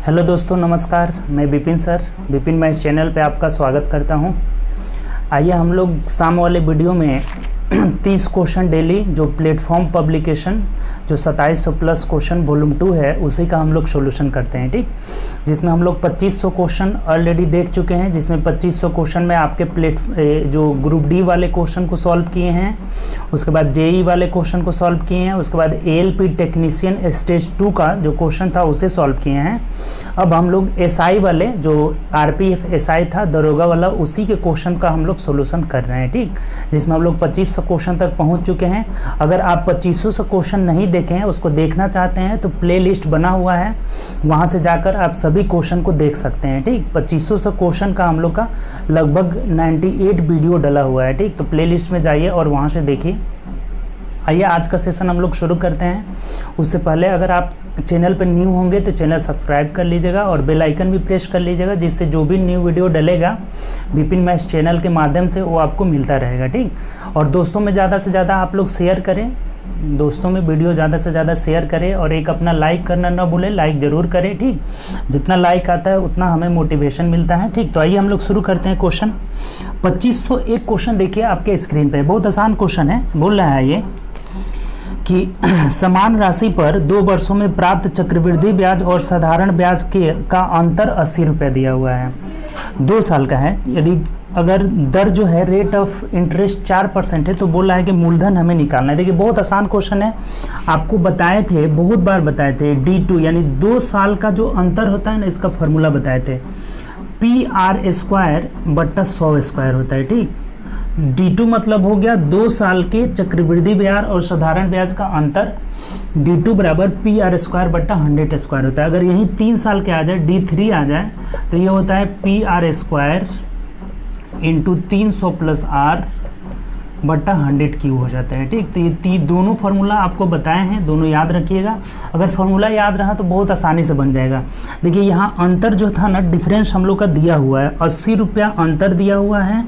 Hello दोस्तों, नमस्कार। मैं विपिन सर, विपिन मैं इस चैनल पे आपका स्वागत करता हूं। आइए हम लोग शाम वाले वीडियो में 30 क्वेश्चन डेली जो प्लेटफॉर्म पब्लिकेशन जो 2700 प्लस क्वेश्चन वॉल्यूम 2 है उसी का हम लोग सॉल्यूशन करते हैं, ठीक। जिसमें हम लोग 2500 क्वेश्चन ऑलरेडी देख चुके हैं, जिसमें 2500 क्वेश्चन में आपके जो ग्रुप डी वाले क्वेश्चन को सॉल्व किए हैं, उसके बाद जेई वाले क्वेश्चन को सॉल्व किए हैं, उसके बाद एएलपी टेक्नीशियन स्टेज 2 का जो क्वेश्चन था उसे सॉल्व किए हैं। अब हम लोग एसआई वाले जो आरपीएफ एसआई था दरोगा वाला उसी के क्वेश्चन का हम लोग सॉल्यूशन कर रहे हैं, ठीक। जिसमें हम लोग 2500 क्वेश्चन तक पहुंच चुके हैं। अगर आप 2500 क्वेश्चन नहीं देखे हैं, उसको देखना चाहते हैं तो प्लेलिस्ट बना हुआ है, वहां से जाकर आप सभी क्वेश्चन को देख सकते हैं, ठीक। 2500 क्वेश्चन का हम लोग का लगभग 98 वीडियो डला हुआ है, ठीक। तो प्लेलिस्ट में जाइए और वहां से देखिए। आइए आज का सेशन हम लोग शुरू करते हैं। उससे पहले अगर आप चैनल पर न्यू होंगे तो चैनल सब्सक्राइब कर लीजिएगा और बेल आइकन भी प्रेस कर लीजिएगा, जिससे जो भी न्यू वीडियो डलेगा विपिन मैथ्स चैनल के माध्यम से वो आपको मिलता रहेगा, ठीक। और दोस्तों में ज़्यादा से ज़्यादा आप लोग शेयर करें, दोस्तों में वीडियो ज़्यादा से ज़्यादा शेयर करें और एक अपना लाइक करना ना भूलें, लाइक ज़रूर करें, ठीक। जितना लाइक आता है उतना हमें मोटिवेशन मिलता है, ठीक। तो आइए हम लोग शुरू करते हैं। क्वेश्चन 2501 क्वेश्चन देखिए आपके स्क्रीन पे, बहुत आसान क्वेश्चन है। बोल रहा है ये कि समान राशि पर 2 वर्षों में प्राप्त चक्रवृद्धि ब्याज और साधारण ब्याज का अंतर 80 रुपये दिया हुआ है, 2 साल का है। यदि अगर दर जो है रेट ऑफ इंटरेस्ट 4% है तो बोल रहा है कि मूलधन हमें निकालना है। देखिए बहुत आसान क्वेश्चन है, आपको बताए थे, बहुत बार बताए थे। D2 यानी 2 साल का जो अंतर होता है ना, इसका फॉर्मूला बताए थे, PR² बट्टा 100 स्क्वायर होता है, ठीक। D2 मतलब हो गया 2 साल के चक्रवृद्धि ब्याज और साधारण ब्याज का अंतर, D2 बराबर PR² बट्टा 100 स्क्वायर होता है। अगर यही 3 साल के आ जाए, D3 आ जाए, तो ये होता है PR² इंटू 300 प्लस R बट्टा 100 क्यू हो जाता है, ठीक। तो ये दोनों फार्मूला आपको बताए हैं, दोनों याद रखिएगा। अगर फार्मूला याद रहा तो बहुत आसानी से बन जाएगा। देखिए यहाँ अंतर जो था ना, डिफरेंस हम लोग का दिया हुआ है, 80 रुपया अंतर दिया हुआ है।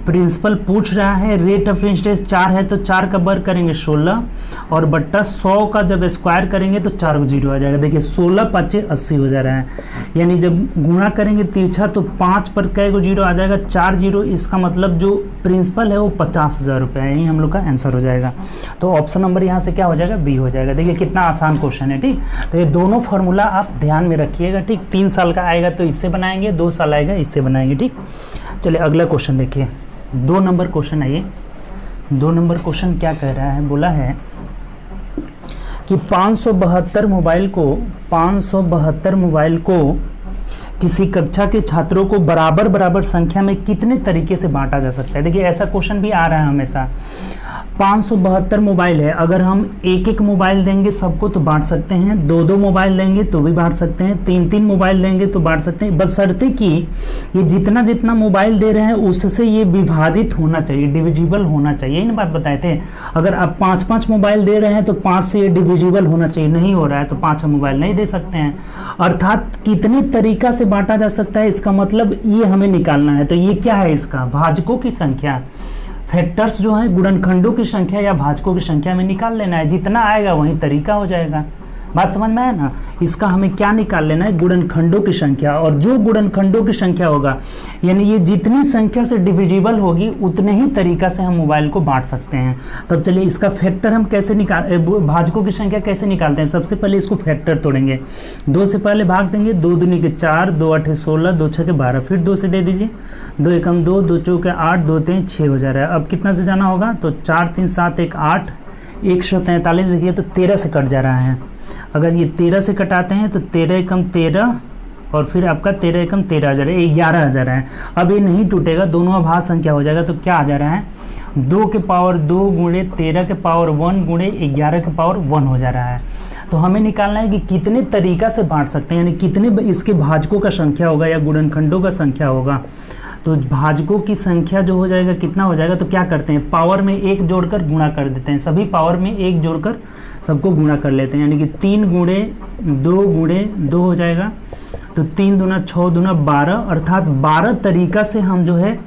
प्रिंसिपल पूछ रहा है रेट ऑफ इंटरेस्ट 4 है तो 4 का वर्ग करेंगे 16 और बट्टा 100 का जब स्क्वायर करेंगे तो 4 जीरो आ जाएगा। देखिए 16 5 80 हो जा रहा है, यानी जब गुणा करेंगे तिरछा तो 5 पर कै गो जीरो आ जाएगा, 4 जीरो। इसका मतलब जो प्रिंसिपल है वो 50,000 रुपये है, यही हम लोग का आंसर हो जाएगा। तो ऑप्शन नंबर यहाँ से क्या हो जाएगा, बी हो जाएगा। देखिए कितना आसान क्वेश्चन है, ठीक। तो ये दोनों फार्मूला आप ध्यान में रखिएगा, ठीक। 3 साल का आएगा तो इससे बनाएंगे, 2 साल आएगा इससे बनाएंगे, ठीक। चलिए अगला क्वेश्चन देखिए, 2 नंबर क्वेश्चन है ये। 2 नंबर क्वेश्चन क्या कह रहा है, बोला है कि 572 मोबाइल को किसी कक्षा के छात्रों को बराबर संख्या में कितने तरीके से बांटा जा सकता है। देखिए ऐसा क्वेश्चन भी आ रहा है हमेशा। 572 मोबाइल है, अगर हम एक मोबाइल देंगे सबको तो बांट सकते हैं, 2 मोबाइल लेंगे तो भी बांट सकते हैं, 3 मोबाइल लेंगे तो बांट सकते हैं, बशर्ते कि ये जितना मोबाइल दे रहे हैं उससे ये विभाजित होना चाहिए, डिविजिबल होना चाहिए। यही ना बात बताए थे। अगर आप 5 मोबाइल दे रहे हैं तो 5 से ये डिविजिबल होना चाहिए, नहीं हो रहा है तो 5 मोबाइल नहीं दे सकते हैं। अर्थात कितने तरीका से बांटा जा सकता है, इसका मतलब ये हमें निकालना है। तो ये क्या है, इसका भाजकों की संख्या, फैक्टर्स जो है गुणनखंडों की संख्या या भाजकों की संख्या में निकाल लेना है। जितना आएगा वही तरीका हो जाएगा। बात समझ में आया ना। इसका हमें क्या निकाल लेना है, गुणनखंडों की संख्या, और जो गुणनखंडों की संख्या होगा यानी ये जितनी संख्या से डिविजिबल होगी उतने ही तरीका से हम मोबाइल को बांट सकते हैं। तो चलिए इसका फैक्टर हम कैसे भाजकों की संख्या कैसे निकालते हैं। सबसे पहले इसको फैक्टर तोड़ेंगे, 2 से पहले भाग देंगे, 2 दूनी के 4, 2 8 16, 2 6 12, फिर 2 से दे दीजिए, 2 एकम 2, 2 चौके 8, 2 3 6 हो जा रहा है। अब कितना से जाना होगा, तो 4 3 7 1 8, 143। देखिए तो 13 से कट जा रहा है। अगर ये 13 से कटाते हैं तो 13 एकम 13 और फिर आपका 13 एकम 13 आ जा रहा है, 11,000 है। अब ये नहीं टूटेगा, दोनों अभाज्य संख्या हो जाएगा। तो क्या आ जा रहा है, 2 के पावर 2 गुणे 13 के पावर 1 गुणे 11 के पावर 1 हो जा रहा है। तो हमें निकालना है कि कितने तरीका से बांट सकते हैं, यानी कितने इसके भाजकों का संख्या होगा या गुणनखंडों का संख्या होगा। तो भाजकों की संख्या जो हो जाएगा कितना हो जाएगा, तो क्या करते हैं, पावर में 1 जोड़कर गुणा कर देते हैं, सभी पावर में 1 जोड़कर सबको गुणा कर लेते हैं, यानी कि 3 गुणे 2 हो जाएगा। तो 3 दूना 6 दूना 12, अर्थात 12 तरीका से हम जो है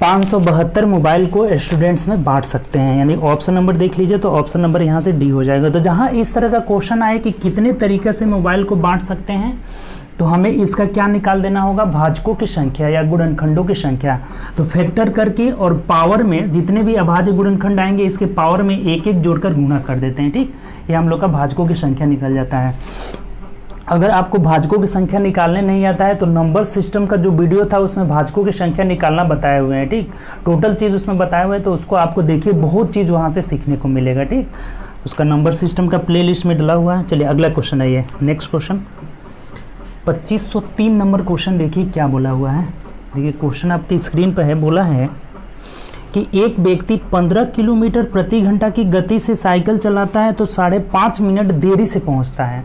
572 मोबाइल को स्टूडेंट्स में बांट सकते हैं। यानी ऑप्शन नंबर देख लीजिए, तो ऑप्शन नंबर यहाँ से डी हो जाएगा। तो जहाँ इस तरह का क्वेश्चन आए कि कितने तरीके से मोबाइल को बांट सकते हैं तो हमें इसका क्या निकाल देना होगा, भाजकों की संख्या या गुणनखंडों की संख्या। तो फैक्टर करके और पावर में जितने भी अभाज्य गुणनखंड आएंगे इसके पावर में एक एक जोड़कर गुणा कर देते हैं, ठीक। ये हम लोग का भाजकों की संख्या निकल जाता है। अगर आपको भाजकों की संख्या निकालने नहीं आता है तो नंबर सिस्टम का जो वीडियो था उसमें भाजकों की संख्या निकालना बताए हुए हैं, ठीक। टोटल चीज़ उसमें बताए हुए हैं, तो उसको आपको देखिए बहुत चीज़ वहाँ से सीखने को मिलेगा, ठीक। उसका नंबर सिस्टम का प्लेलिस्ट में डला हुआ है। चलिए अगला क्वेश्चन है, ये नेक्स्ट क्वेश्चन 2503 नंबर क्वेश्चन देखिए क्या बोला हुआ है। देखिए क्वेश्चन आपकी स्क्रीन पर है, बोला है कि एक व्यक्ति 15 किलोमीटर प्रति घंटा की गति से साइकिल चलाता है तो 5.5 मिनट देरी से पहुंचता है,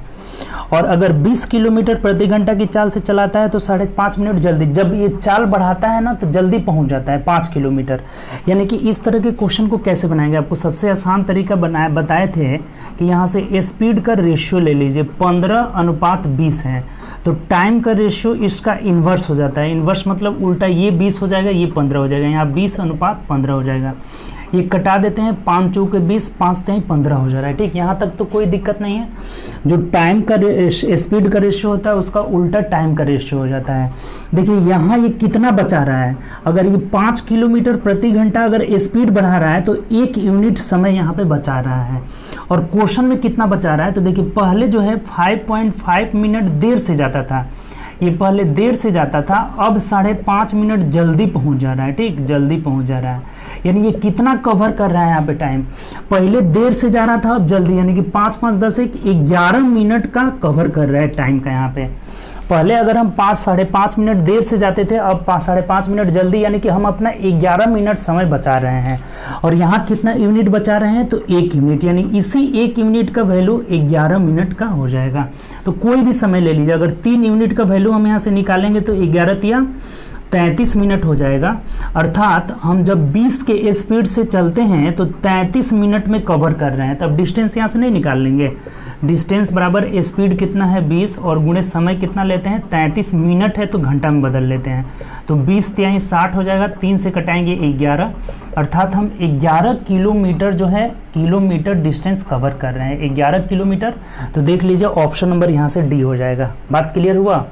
और अगर 20 किलोमीटर प्रति घंटा की चाल से चलाता है तो 5.5 मिनट जल्दी। जब ये चाल बढ़ाता है ना तो जल्दी पहुंच जाता है 5 किलोमीटर। यानी कि इस तरह के क्वेश्चन को कैसे बनाएंगे, आपको सबसे आसान तरीका बताए थे कि यहाँ से स्पीड का रेशियो ले लीजिए, 15:20 है, तो टाइम का रेशियो इसका इन्वर्स हो जाता है। इन्वर्स मतलब उल्टा, ये 20 हो जाएगा, ये 15 हो जाएगा, यहाँ 20:15 हो जाएगा। ये कटा देते हैं, 5 चौके 20, 5 3 15 हो जा रहा है, ठीक। यहाँ तक तो कोई दिक्कत नहीं है। जो टाइम का स्पीड का रेशियो होता है उसका उल्टा टाइम का रेशियो हो जाता है। देखिए यहाँ ये कितना बचा रहा है, अगर ये 5 किलोमीटर प्रति घंटा अगर स्पीड बढ़ा रहा है तो 1 यूनिट समय यहाँ पे बचा रहा है। और क्वेश्चन में कितना बचा रहा है, तो देखिए पहले जो है 5.5 मिनट देर से जाता था, ये पहले देर से जाता था, अब 5.5 मिनट जल्दी पहुंच जा रहा है, ठीक, जल्दी पहुंच जा रहा है। यानी ये कितना कवर कर रहा है यहाँ पे टाइम, पहले देर से जा रहा था अब जल्दी, यानी कि 5 5 10 11 मिनट का कवर कर रहा है टाइम का यहाँ पे। पहले अगर हम 5-5.5 मिनट देर से जाते थे, अब 5-5.5 मिनट जल्दी, यानी कि हम अपना 11 मिनट समय बचा रहे हैं। और यहाँ कितना यूनिट बचा रहे हैं, तो 1 यूनिट, यानी इसी 1 यूनिट का वैल्यू 11 मिनट का हो जाएगा। तो कोई भी समय ले लीजिए, अगर 3 यूनिट का वैल्यू हम यहाँ से निकालेंगे तो 11 33 मिनट हो जाएगा। अर्थात हम जब 20 के स्पीड से चलते हैं तो 33 मिनट में कवर कर रहे हैं। तब डिस्टेंस यहाँ से नहीं निकाल लेंगे, डिस्टेंस बराबर स्पीड कितना है 20 और गुणे समय कितना लेते हैं 33 मिनट है तो घंटा में बदल लेते हैं, तो 20 × 60 हो जाएगा, 3 से कटाएंगे 11, अर्थात हम 11 किलोमीटर जो है किलोमीटर डिस्टेंस कवर कर रहे हैं, 11 किलोमीटर। तो देख लीजिए ऑप्शन नंबर यहाँ से डी हो जाएगा। बात क्लियर हुआ?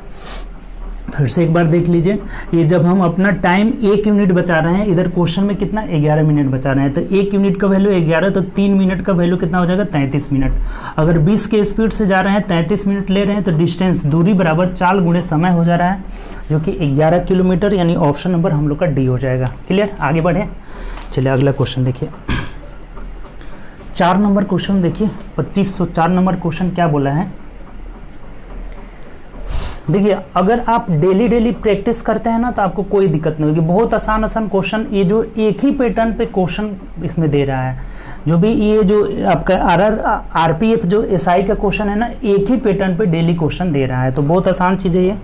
फिर से एक बार देख लीजिए, ये जब हम अपना टाइम 1 यूनिट बचा रहे हैं, इधर क्वेश्चन में कितना 11 मिनट बचा रहे हैं, तो 1 यूनिट का वैल्यू 11, तो 3 मिनट का वैल्यू कितना हो जाएगा 33 मिनट। अगर 20 के स्पीड से जा रहे हैं 33 मिनट ले रहे हैं तो डिस्टेंस दूरी बराबर चाल गुणे समय हो जा रहा है, जो कि 11 किलोमीटर, यानी ऑप्शन नंबर हम लोग का डी हो जाएगा। क्लियर? आगे बढ़े, चलिए अगला क्वेश्चन देखिए 4 नंबर क्वेश्चन देखिए 2504 नंबर क्वेश्चन क्या बोला है। देखिए अगर आप डेली प्रैक्टिस करते हैं ना तो आपको कोई दिक्कत नहीं होगी, बहुत आसान क्वेश्चन, ये जो एक ही पैटर्न पे क्वेश्चन इसमें दे रहा है, जो भी ये जो आपका आरपीएफ जो एसआई का क्वेश्चन है ना, एक ही पैटर्न पे डेली क्वेश्चन दे रहा है, तो बहुत आसान चीज़ है ये।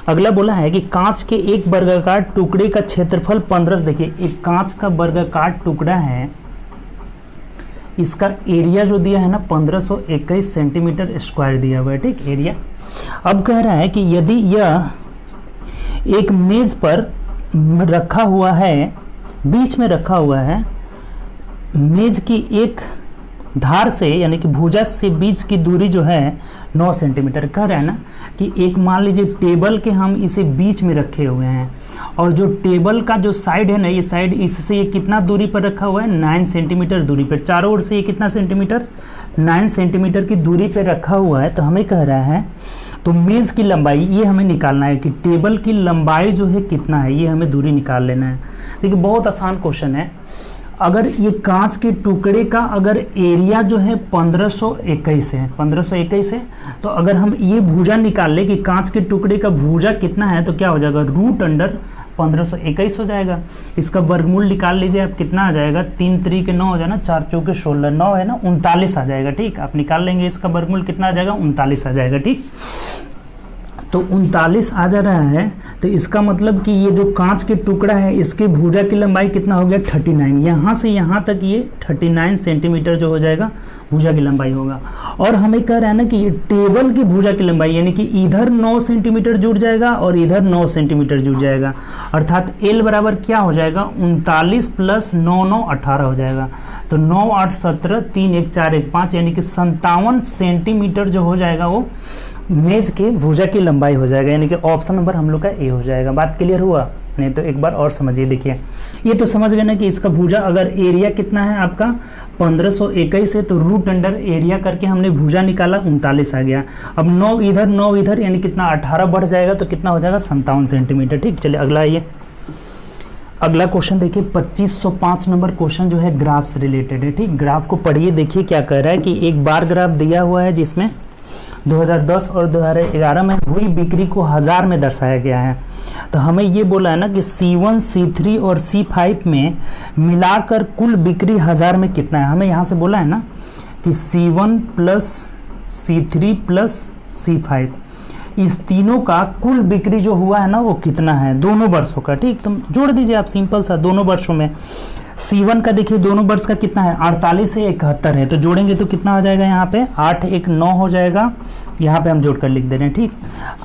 अगला बोला है कि कांच के एक वर्गाकार टुकड़े का क्षेत्रफल 15, देखिए एक कांच का वर्गाकार टुकड़ा है, इसका एरिया जो दिया है ना 1521 सेंटीमीटर स्क्वायर दिया हुआ है, ठीक, एरिया। अब कह रहा है कि यदि यह एक मेज पर रखा हुआ है, बीच में रखा हुआ है, मेज की एक धार से यानी कि भुजा से बीच की दूरी जो है 9 सेंटीमीटर। कह रहा है ना कि एक मान लीजिए टेबल के हम इसे बीच में रखे हुए हैं, और जो टेबल का जो साइड है ना, ये साइड इससे ये कितना दूरी पर रखा हुआ है 9 सेंटीमीटर दूरी पर, चारों ओर से ये कितना सेंटीमीटर 9 सेंटीमीटर की दूरी पर रखा हुआ है। तो हमें कह रहा है तो मेज़ की लंबाई ये हमें निकालना है कि टेबल की लंबाई जो है कितना है, ये हमें दूरी निकाल लेना है। देखिए बहुत आसान क्वेश्चन है। अगर ये कांच के टुकड़े का अगर एरिया जो है 1521 है, 1521 है, तो अगर हम ये भुजा निकाल ले कि कांच के टुकड़े का भुजा कितना है, तो क्या हो जाएगा √1521 हो जाएगा। इसका वर्गमूल निकाल लीजिए आप, कितना आ जाएगा 3 3 के 9 हो जाए ना, 4 चौके 16, 9 है ना 39 आ जाएगा, ठीक। आप निकाल लेंगे, इसका वर्गमूल कितना आ जाएगा 39 आ जाएगा, ठीक। तो 39 आ जा रहा है, तो इसका मतलब कि ये जो कांच के टुकड़ा है इसके भुजा की लंबाई कितना हो गया 39, यहाँ से यहाँ तक ये 39 सेंटीमीटर जो हो जाएगा भुजा की लंबाई होगा। और हमें कह रहा है ना कि ये टेबल की भुजा की लंबाई यानी कि इधर 9 सेंटीमीटर जुड़ जाएगा और इधर 9 सेंटीमीटर जुड़ जाएगा, अर्थात L बराबर क्या हो जाएगा 39 + 9 9 18 हो जाएगा। तो 9 8 17 3 1 4 1 5 यानी कि 57 सेंटीमीटर जो हो जाएगा वो मेज के भुजा की लंबाई हो जाएगा, यानी कि ऑप्शन नंबर हम लोग का ए हो जाएगा। बात क्लियर हुआ? नहीं तो एक बार और समझिए। देखिए ये तो समझ गए ना कि इसका भुजा अगर एरिया कितना है आपका 1521 है, तो रूट अंडर एरिया करके हमने भुजा निकाला 39 आ गया। अब 9 इधर यानी कितना 18 बढ़ जाएगा तो कितना हो जाएगा 57 सेंटीमीटर। ठीक, चलिए अगला आइए। अगला क्वेश्चन देखिए 2505 नंबर क्वेश्चन जो है ग्राफ से रिलेटेड है। ठीक, ग्राफ को पढ़िए, देखिए क्या कह रहा है कि एक बार ग्राफ दिया हुआ है जिसमें 2010 और 2011 में हुई बिक्री को 1000 में दर्शाया गया है। तो हमें ये बोला है ना कि C1, C3 और C5 में मिलाकर कुल बिक्री 1000 में कितना है। हमें यहाँ से बोला है ना कि C1 plus C3 plus C5, इस तीनों का कुल बिक्री जो हुआ है ना वो कितना है दोनों वर्षों का। ठीक, तो जोड़ दीजिए आप, सिंपल सा, दोनों वर्षों में। C1 का देखिए दोनों वर्ष का कितना है 48 से 71 है, तो जोड़ेंगे तो कितना हो जाएगा यहाँ पे 8 1 9 हो जाएगा। यहाँ पे हम जोड़कर लिख दे रहे हैं। ठीक,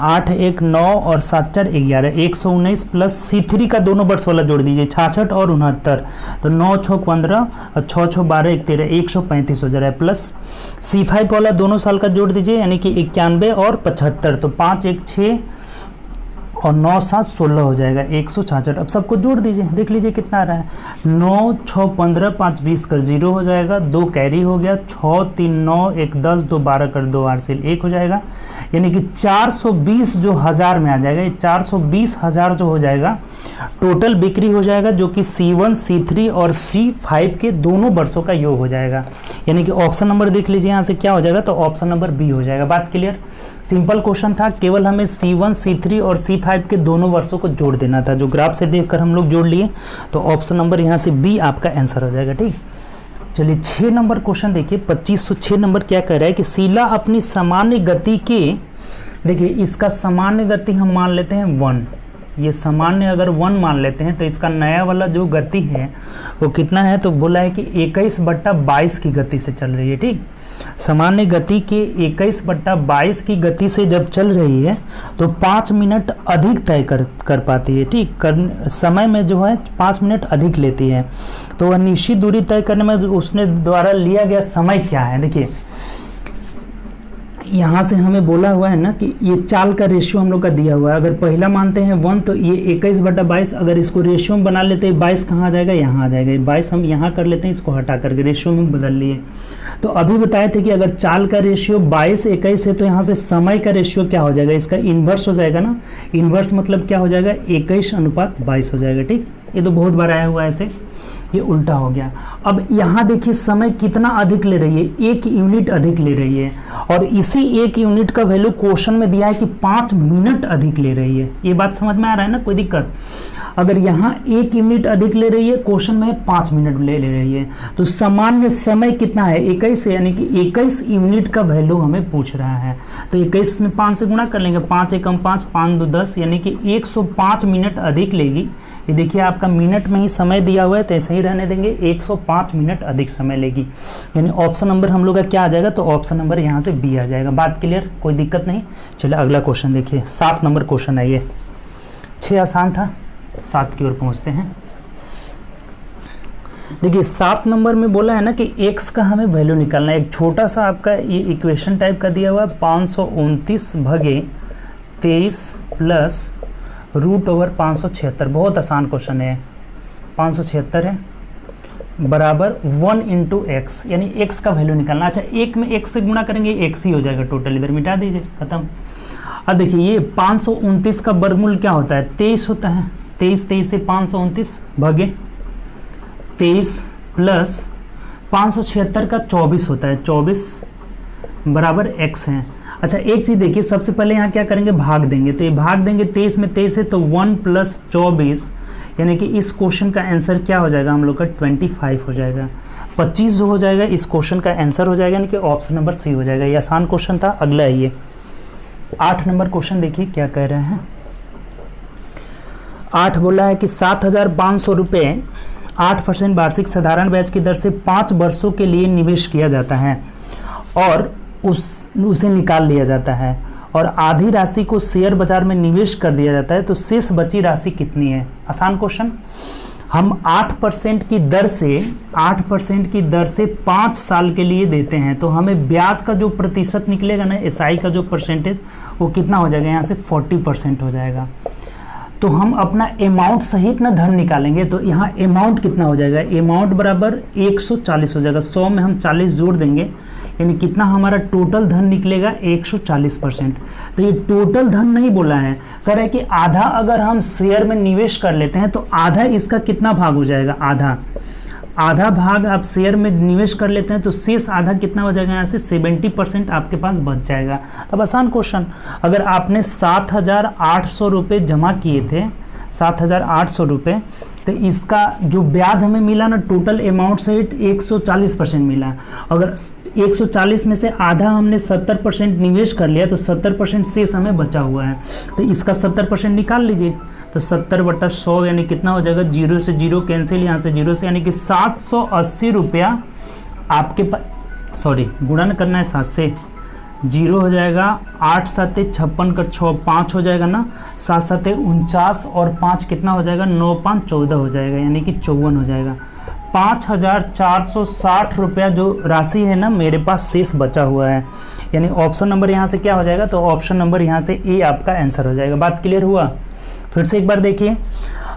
8 1 9 और 7 4 11 119 प्लस C3 का दोनों वर्ष वाला जोड़ दीजिए 66 और 69, तो 9 6 15 और 6 6 12 1 13 135 हो जा रहा है, प्लस C5 वाला दोनों साल का जोड़ दीजिए यानी कि 91 और 75, तो 5 1 6 और 9 7 16 हो जाएगा 166। अब सबको जोड़ दीजिए, देख लीजिए कितना आ रहा है। 9 6 15 5 20 कर 0 हो जाएगा, 2 कैरी हो गया, 6 3 9 1 10 2 12 कर 2 RCL 1 हो जाएगा, यानी कि 420 जो 1000 में आ जाएगा। ये 420,000 जो हो जाएगा टोटल बिक्री हो जाएगा, जो कि C1 C3 और C5 के दोनों वर्षों का योग हो जाएगा। यानी कि ऑप्शन नंबर देख लीजिए यहाँ से क्या हो जाएगा, तो ऑप्शन नंबर बी हो जाएगा। बात क्लियर? सिंपल क्वेश्चन था, केवल हमें C1 C3 और C5 के दोनों वर्षों को जोड़ देना था, जो ग्राफ से देखकर हम लोग जोड़ लिए, तो ऑप्शन नंबर यहाँ से बी आपका आंसर हो जाएगा। ठीक, चलिए 6 नंबर क्वेश्चन देखिए 2506 नंबर क्या कह रहा है कि शीला अपनी सामान्य गति के, देखिए इसका सामान्य गति हम मान लेते हैं 1, ये सामान्य अगर 1 मान लेते हैं तो इसका नया वाला जो गति है वो कितना है, तो बोला है कि 21/22 की गति से चल रही है। ठीक, सामान्य गति के 21/22 की गति से जब चल रही है तो 5 मिनट अधिक तय कर पाती है। ठीक, समय में जो है 5 मिनट अधिक लेती है, तो वह निश्चित दूरी तय करने में उसने द्वारा लिया गया समय क्या है। देखिए यहाँ से हमें बोला हुआ है ना कि ये चाल का रेशियो हम लोग का दिया हुआ है, अगर पहला मानते हैं 1 तो ये 21/22, अगर इसको रेशियो में बना लेते हैं 22 कहाँ आ जाएगा, यहाँ आ जाएगा, 22 हम यहाँ कर लेते हैं, इसको हटा करके रेशियो में बदल लिए। तो अभी बताए थे कि अगर चाल का रेशियो 22 21 है तो यहाँ से समय का रेशियो क्या हो जाएगा, इसका इन्वर्स हो जाएगा ना। इन्वर्स मतलब क्या हो जाएगा 21:22 हो जाएगा। ठीक, ये तो बहुत बार आया हुआ है ऐसे, ये उल्टा हो गया। अब यहाँ देखिए समय कितना अधिक ले रही है, 1 यूनिट अधिक ले रही है, और इसी 1 यूनिट का वैल्यू क्वेश्चन में दिया है कि 5 मिनट अधिक ले रही है। ये बात समझ में आ रहा है ना, कोई दिक्कत? अगर यहाँ 1 यूनिट अधिक ले रही है, क्वेश्चन में 5 मिनट ले रही है, तो सामान्य समय कितना है 21 है, यानी कि 21 यूनिट का वैल्यू हमें पूछ रहा है। तो 21 में 5 से गुणा कर लेंगे, 5 एकम 5 5 2 10, यानी कि 105 मिनट अधिक लेगी। ये देखिए आपका मिनट में ही समय दिया हुआ है तो ऐसे ही रहने देंगे, 105 मिनट अधिक समय लेगी, यानी ऑप्शन नंबर हम लोग का क्या आ जाएगा, तो ऑप्शन नंबर यहाँ से बी आ जाएगा। बात क्लियर, कोई दिक्कत नहीं। चलिए अगला क्वेश्चन देखिए 7 नंबर क्वेश्चन है। ये 6 आसान था, 7 की ओर पहुँचते हैं। देखिए 7 नंबर में बोला है ना कि x का हमें वैल्यू निकालना है। एक छोटा सा आपका ये इक्वेशन टाइप का दिया हुआ है, 529/23 प्लस √576, बहुत आसान क्वेश्चन है। 576 है बराबर 1 × x, यानी x का वैल्यू निकालना। अच्छा, एक में x से गुणा करेंगे x ही हो जाएगा टोटल, इधर मिटा दीजिए, खत्म। अब देखिए ये 529 का वर्गमूल क्या होता है, 23 होता है। 23 से 529 भागे 23 प्लस 576 का 24 होता है, 24 बराबर x है। अच्छा, एक चीज़ देखिए, सबसे पहले यहाँ क्या करेंगे, भाग देंगे, तो ये भाग देंगे 23 में 23 है तो 1 + 24, यानी कि इस क्वेश्चन का आंसर क्या हो जाएगा हम लोग का 25 हो जाएगा। 25 जो हो जाएगा इस क्वेश्चन का आंसर हो जाएगा, यानी कि ऑप्शन नंबर सी हो जाएगा। ये आसान क्वेश्चन था। अगला है ये 8 नंबर क्वेश्चन, देखिए क्या कह रहे हैं। 8 बोला है कि 7,500 रुपये 8% वार्षिक साधारण ब्याज की दर से 5 वर्षों के लिए निवेश किया जाता है और उसे निकाल लिया जाता है, और आधी राशि को शेयर बाजार में निवेश कर दिया जाता है, तो शेष बची राशि कितनी है। आसान क्वेश्चन। हम 8% की दर से 5 साल के लिए देते हैं, तो हमें ब्याज का जो प्रतिशत निकलेगा ना, एसआई का जो परसेंटेज, वो कितना हो जाएगा, यहाँ से 40% हो जाएगा। तो हम अपना अमाउंट सहित ना धन निकालेंगे, तो यहाँ अमाउंट कितना हो जाएगा, अमाउंट बराबर 140 हो जाएगा। 100 में हम 40 जोड़ देंगे, यानी कितना हमारा टोटल धन निकलेगा, 140%। तो ये टोटल धन नहीं बोला है, कह रहा है कि आधा अगर हम शेयर में निवेश कर लेते हैं तो आधा इसका कितना भाग हो जाएगा, आधा भाग आप शेयर में निवेश कर लेते हैं तो शेष आधा कितना हो जाएगा, यहाँ से 70% आपके पास बच जाएगा। तब आसान क्वेश्चन, अगर आपने 7,800 रुपये जमा किए थे, 7,800 रुपये, तो इसका जो ब्याज हमें मिला ना, टोटल अमाउंट सहित 140% मिला। अगर 140 में से आधा हमने 70% निवेश कर लिया तो 70% शेष हमें बचा हुआ है, तो इसका 70% निकाल लीजिए। तो 70/100 यानी कितना हो जाएगा, 0 से 0 कैंसिल, यहाँ से 0 से, यानी कि 780 रुपया आपके पास, सॉरी गुणन करना है 7 से, 0 हो जाएगा, 8 7 56 कर 6 5 हो जाएगा ना, 7 7 49 और 5 कितना हो जाएगा, 9 5 14 हो जाएगा, यानी कि 54 हो जाएगा। 5,460 रुपया जो राशि है ना मेरे पास शेष बचा हुआ है, यानी ऑप्शन नंबर यहाँ से क्या हो जाएगा, तो ऑप्शन नंबर यहाँ से ए आपका आंसर हो जाएगा। बात क्लियर हुआ? फिर से एक बार देखिए,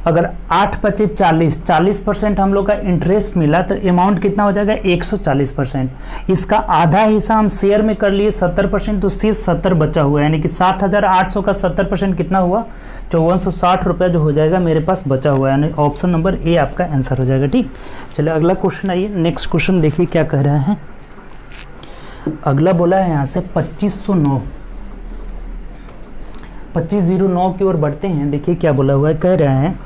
अगर 8 × 40, 40% हम लोग का इंटरेस्ट मिला तो अमाउंट कितना हो जाएगा, 140%। इसका आधा हिस्सा हम शेयर में कर लिए 70%, तो शेष 70 बचा हुआ है, यानी कि 7,800 का 70% कितना हुआ, 5460 रुपया जो हो जाएगा मेरे पास बचा हुआ है, यानी ऑप्शन नंबर ए आपका आंसर हो जाएगा। ठीक, चलिए अगला क्वेश्चन आइए, नेक्स्ट क्वेश्चन देखिए क्या कह रहे हैं। अगला बोला है यहाँ से 2509 की ओर बढ़ते हैं। देखिए क्या बोला हुआ है, कह रहे हैं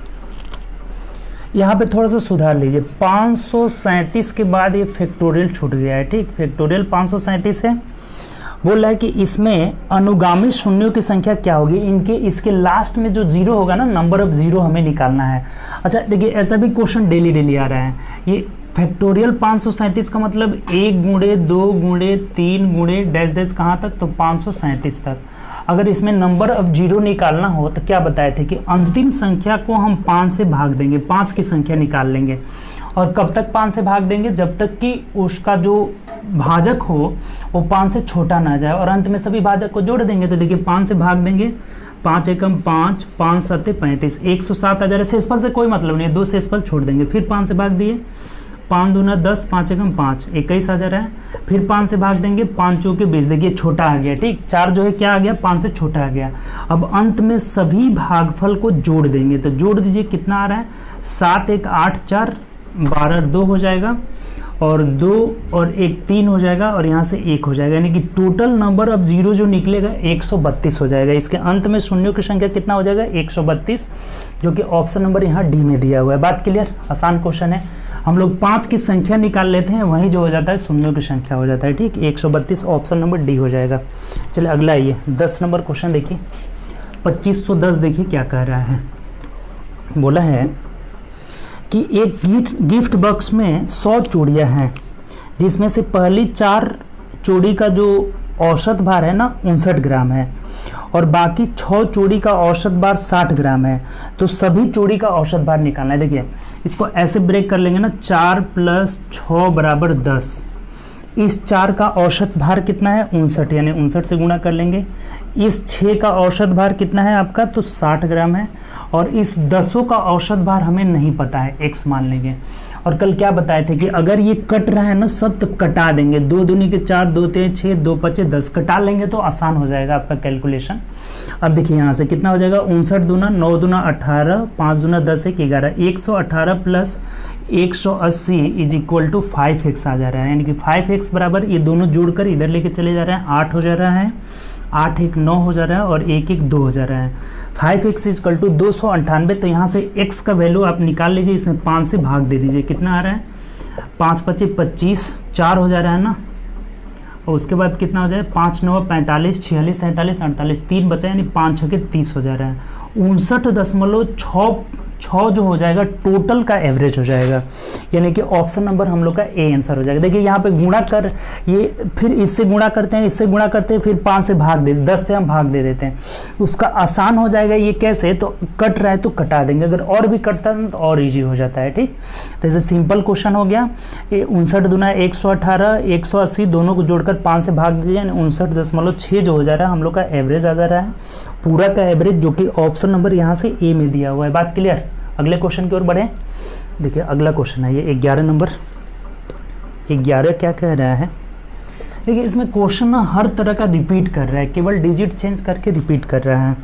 यहाँ पे थोड़ा सा सुधार लीजिए, 537 के बाद ये फैक्टोरियल छूट गया है। ठीक, फैक्टोरियल 537 है, बोल रहा है कि इसमें अनुगामी शून्यों की संख्या क्या होगी, इनके इसके लास्ट में जो जीरो होगा ना, नंबर ऑफ जीरो हमें निकालना है। अच्छा देखिए, ऐसा भी क्वेश्चन डेली आ रहा है। ये फैक्टोरियल 537 का मतलब 1 × 2 × 3 × डैश डैश कहाँ तक, तो 537 तक। अगर इसमें नंबर ऑफ जीरो निकालना हो तो क्या बताए थे कि अंतिम संख्या को हम 5 से भाग देंगे, 5 की संख्या निकाल लेंगे। और कब तक 5 से भाग देंगे, जब तक कि उसका जो भाजक हो वो 5 से छोटा ना जाए, और अंत में सभी भाजक को जोड़ देंगे। तो देखिए 5 से भाग देंगे, 5 एकम 5, 5 7 35, 107 आ जा रहा है। शेषफल से कोई मतलब नहीं है, 2 शेषफल छोड़ देंगे। फिर 5 से भाग दिए, 5 दूना 10, 5 एकम 5, 21 आ जा रहा है। फिर 5 से भाग देंगे, 5 चौके 20, देखिए छोटा आ गया। ठीक, 4 जो है क्या आ गया, 5 से छोटा आ गया। अब अंत में सभी भागफल को जोड़ देंगे, तो जोड़ दीजिए कितना आ रहा है, 7 1 8 4 12 2 हो जाएगा, और 2 और 1 3 हो जाएगा, और यहाँ से 1 हो जाएगा, यानी कि टोटल नंबर ऑफ जीरो जो निकलेगा 132 हो जाएगा। इसके अंत में शून्यों की संख्या कितना हो जाएगा, 132, जो कि ऑप्शन नंबर यहाँ डी में दिया हुआ है। बात क्लियर? आसान क्वेश्चन है। हम लोग 5 की संख्या निकाल लेते हैं, वहीं जो हो जाता है शून्यों की संख्या हो जाता है। ठीक, 132 ऑप्शन नंबर डी हो जाएगा। चलिए अगला आइए, 10 नंबर क्वेश्चन देखिए, 2510 देखिए क्या कह रहा है। बोला है कि एक गिफ्ट बॉक्स में 100 चूड़ियाँ हैं, जिसमें से पहली 4 चूड़ी का जो औसत भार है ना 59 ग्राम है, और बाकी 6 चूड़ी का औसत भार 60 ग्राम है। तो सभी चूड़ी का औसत भार निकालना है। देखिए इसको ऐसे ब्रेक कर लेंगे ना, 4 + 6 = 10। इस 4 का औसत भार कितना है, 59, यानी 59 से गुणा कर लेंगे। इस 6 का औसत भार कितना है आपका, तो 60 ग्राम है। और इस 10 का औसत भार हमें नहीं पता है, x मान लेंगे। और कल क्या बताए थे कि अगर ये कट रहा है ना सब, तो कटा देंगे। 2 दूनी के 4, 2 3 6, 2 5 10, कटा लेंगे तो आसान हो जाएगा आपका कैलकुलेशन। अब देखिए यहाँ से कितना हो जाएगा, 59 दूना 9 दूना 18, 5 दूना 10 1 11, 118 + 180 = 5x आ जा रहा है, यानी कि 5x बराबर, ये दोनों जोड़कर इधर लेके चले जा रहे हैं, 8 हो जा रहा है, 8 1 9 हो जा रहा है, और 1 1 2 हो जा रहा है। 5x = 298। तो यहाँ से x का वैल्यू आप निकाल लीजिए, इसमें 5 से भाग दे दीजिए, कितना आ रहा है, 5 5 25, 4 हो जा रहा है ना। और उसके बाद कितना हो जाए, 5 9 45, 46 47 48, 3 बचा, यानी 5 6 30 हो जा रहा है। 59.6 6 जो हो जाएगा टोटल का एवरेज हो जाएगा, यानी कि ऑप्शन नंबर हम लोग का ए आंसर हो जाएगा। देखिए यहाँ पे गुणा कर, ये फिर इससे गुणा करते हैं, इससे गुणा करते हैं, फिर 5 से भाग दे, 10 से हम भाग दे देते हैं, उसका आसान हो जाएगा। ये कैसे, तो कट रहा है तो कटा देंगे, अगर और भी कटता है तो और ईजी हो जाता है। ठीक, तो ऐसे सिंपल क्वेश्चन हो गया। 59 दूना 118, 180 दोनों को जोड़कर 5 से भाग दीजिए, 59.6 जो हो जा रहा है हम लोग का एवरेज आ जा रहा है, पूरा का एवरेज, जो कि ऑप्शन नंबर यहाँ से ए में दिया हुआ है। बात क्लियर। अगले क्वेश्चन की ओर बढ़े। देखिए अगला क्वेश्चन है ये 11 नंबर। 11 क्या कह रहा है, देखिए इसमें क्वेश्चन ना हर तरह का रिपीट कर रहा है, केवल डिजिट चेंज करके रिपीट कर रहा है।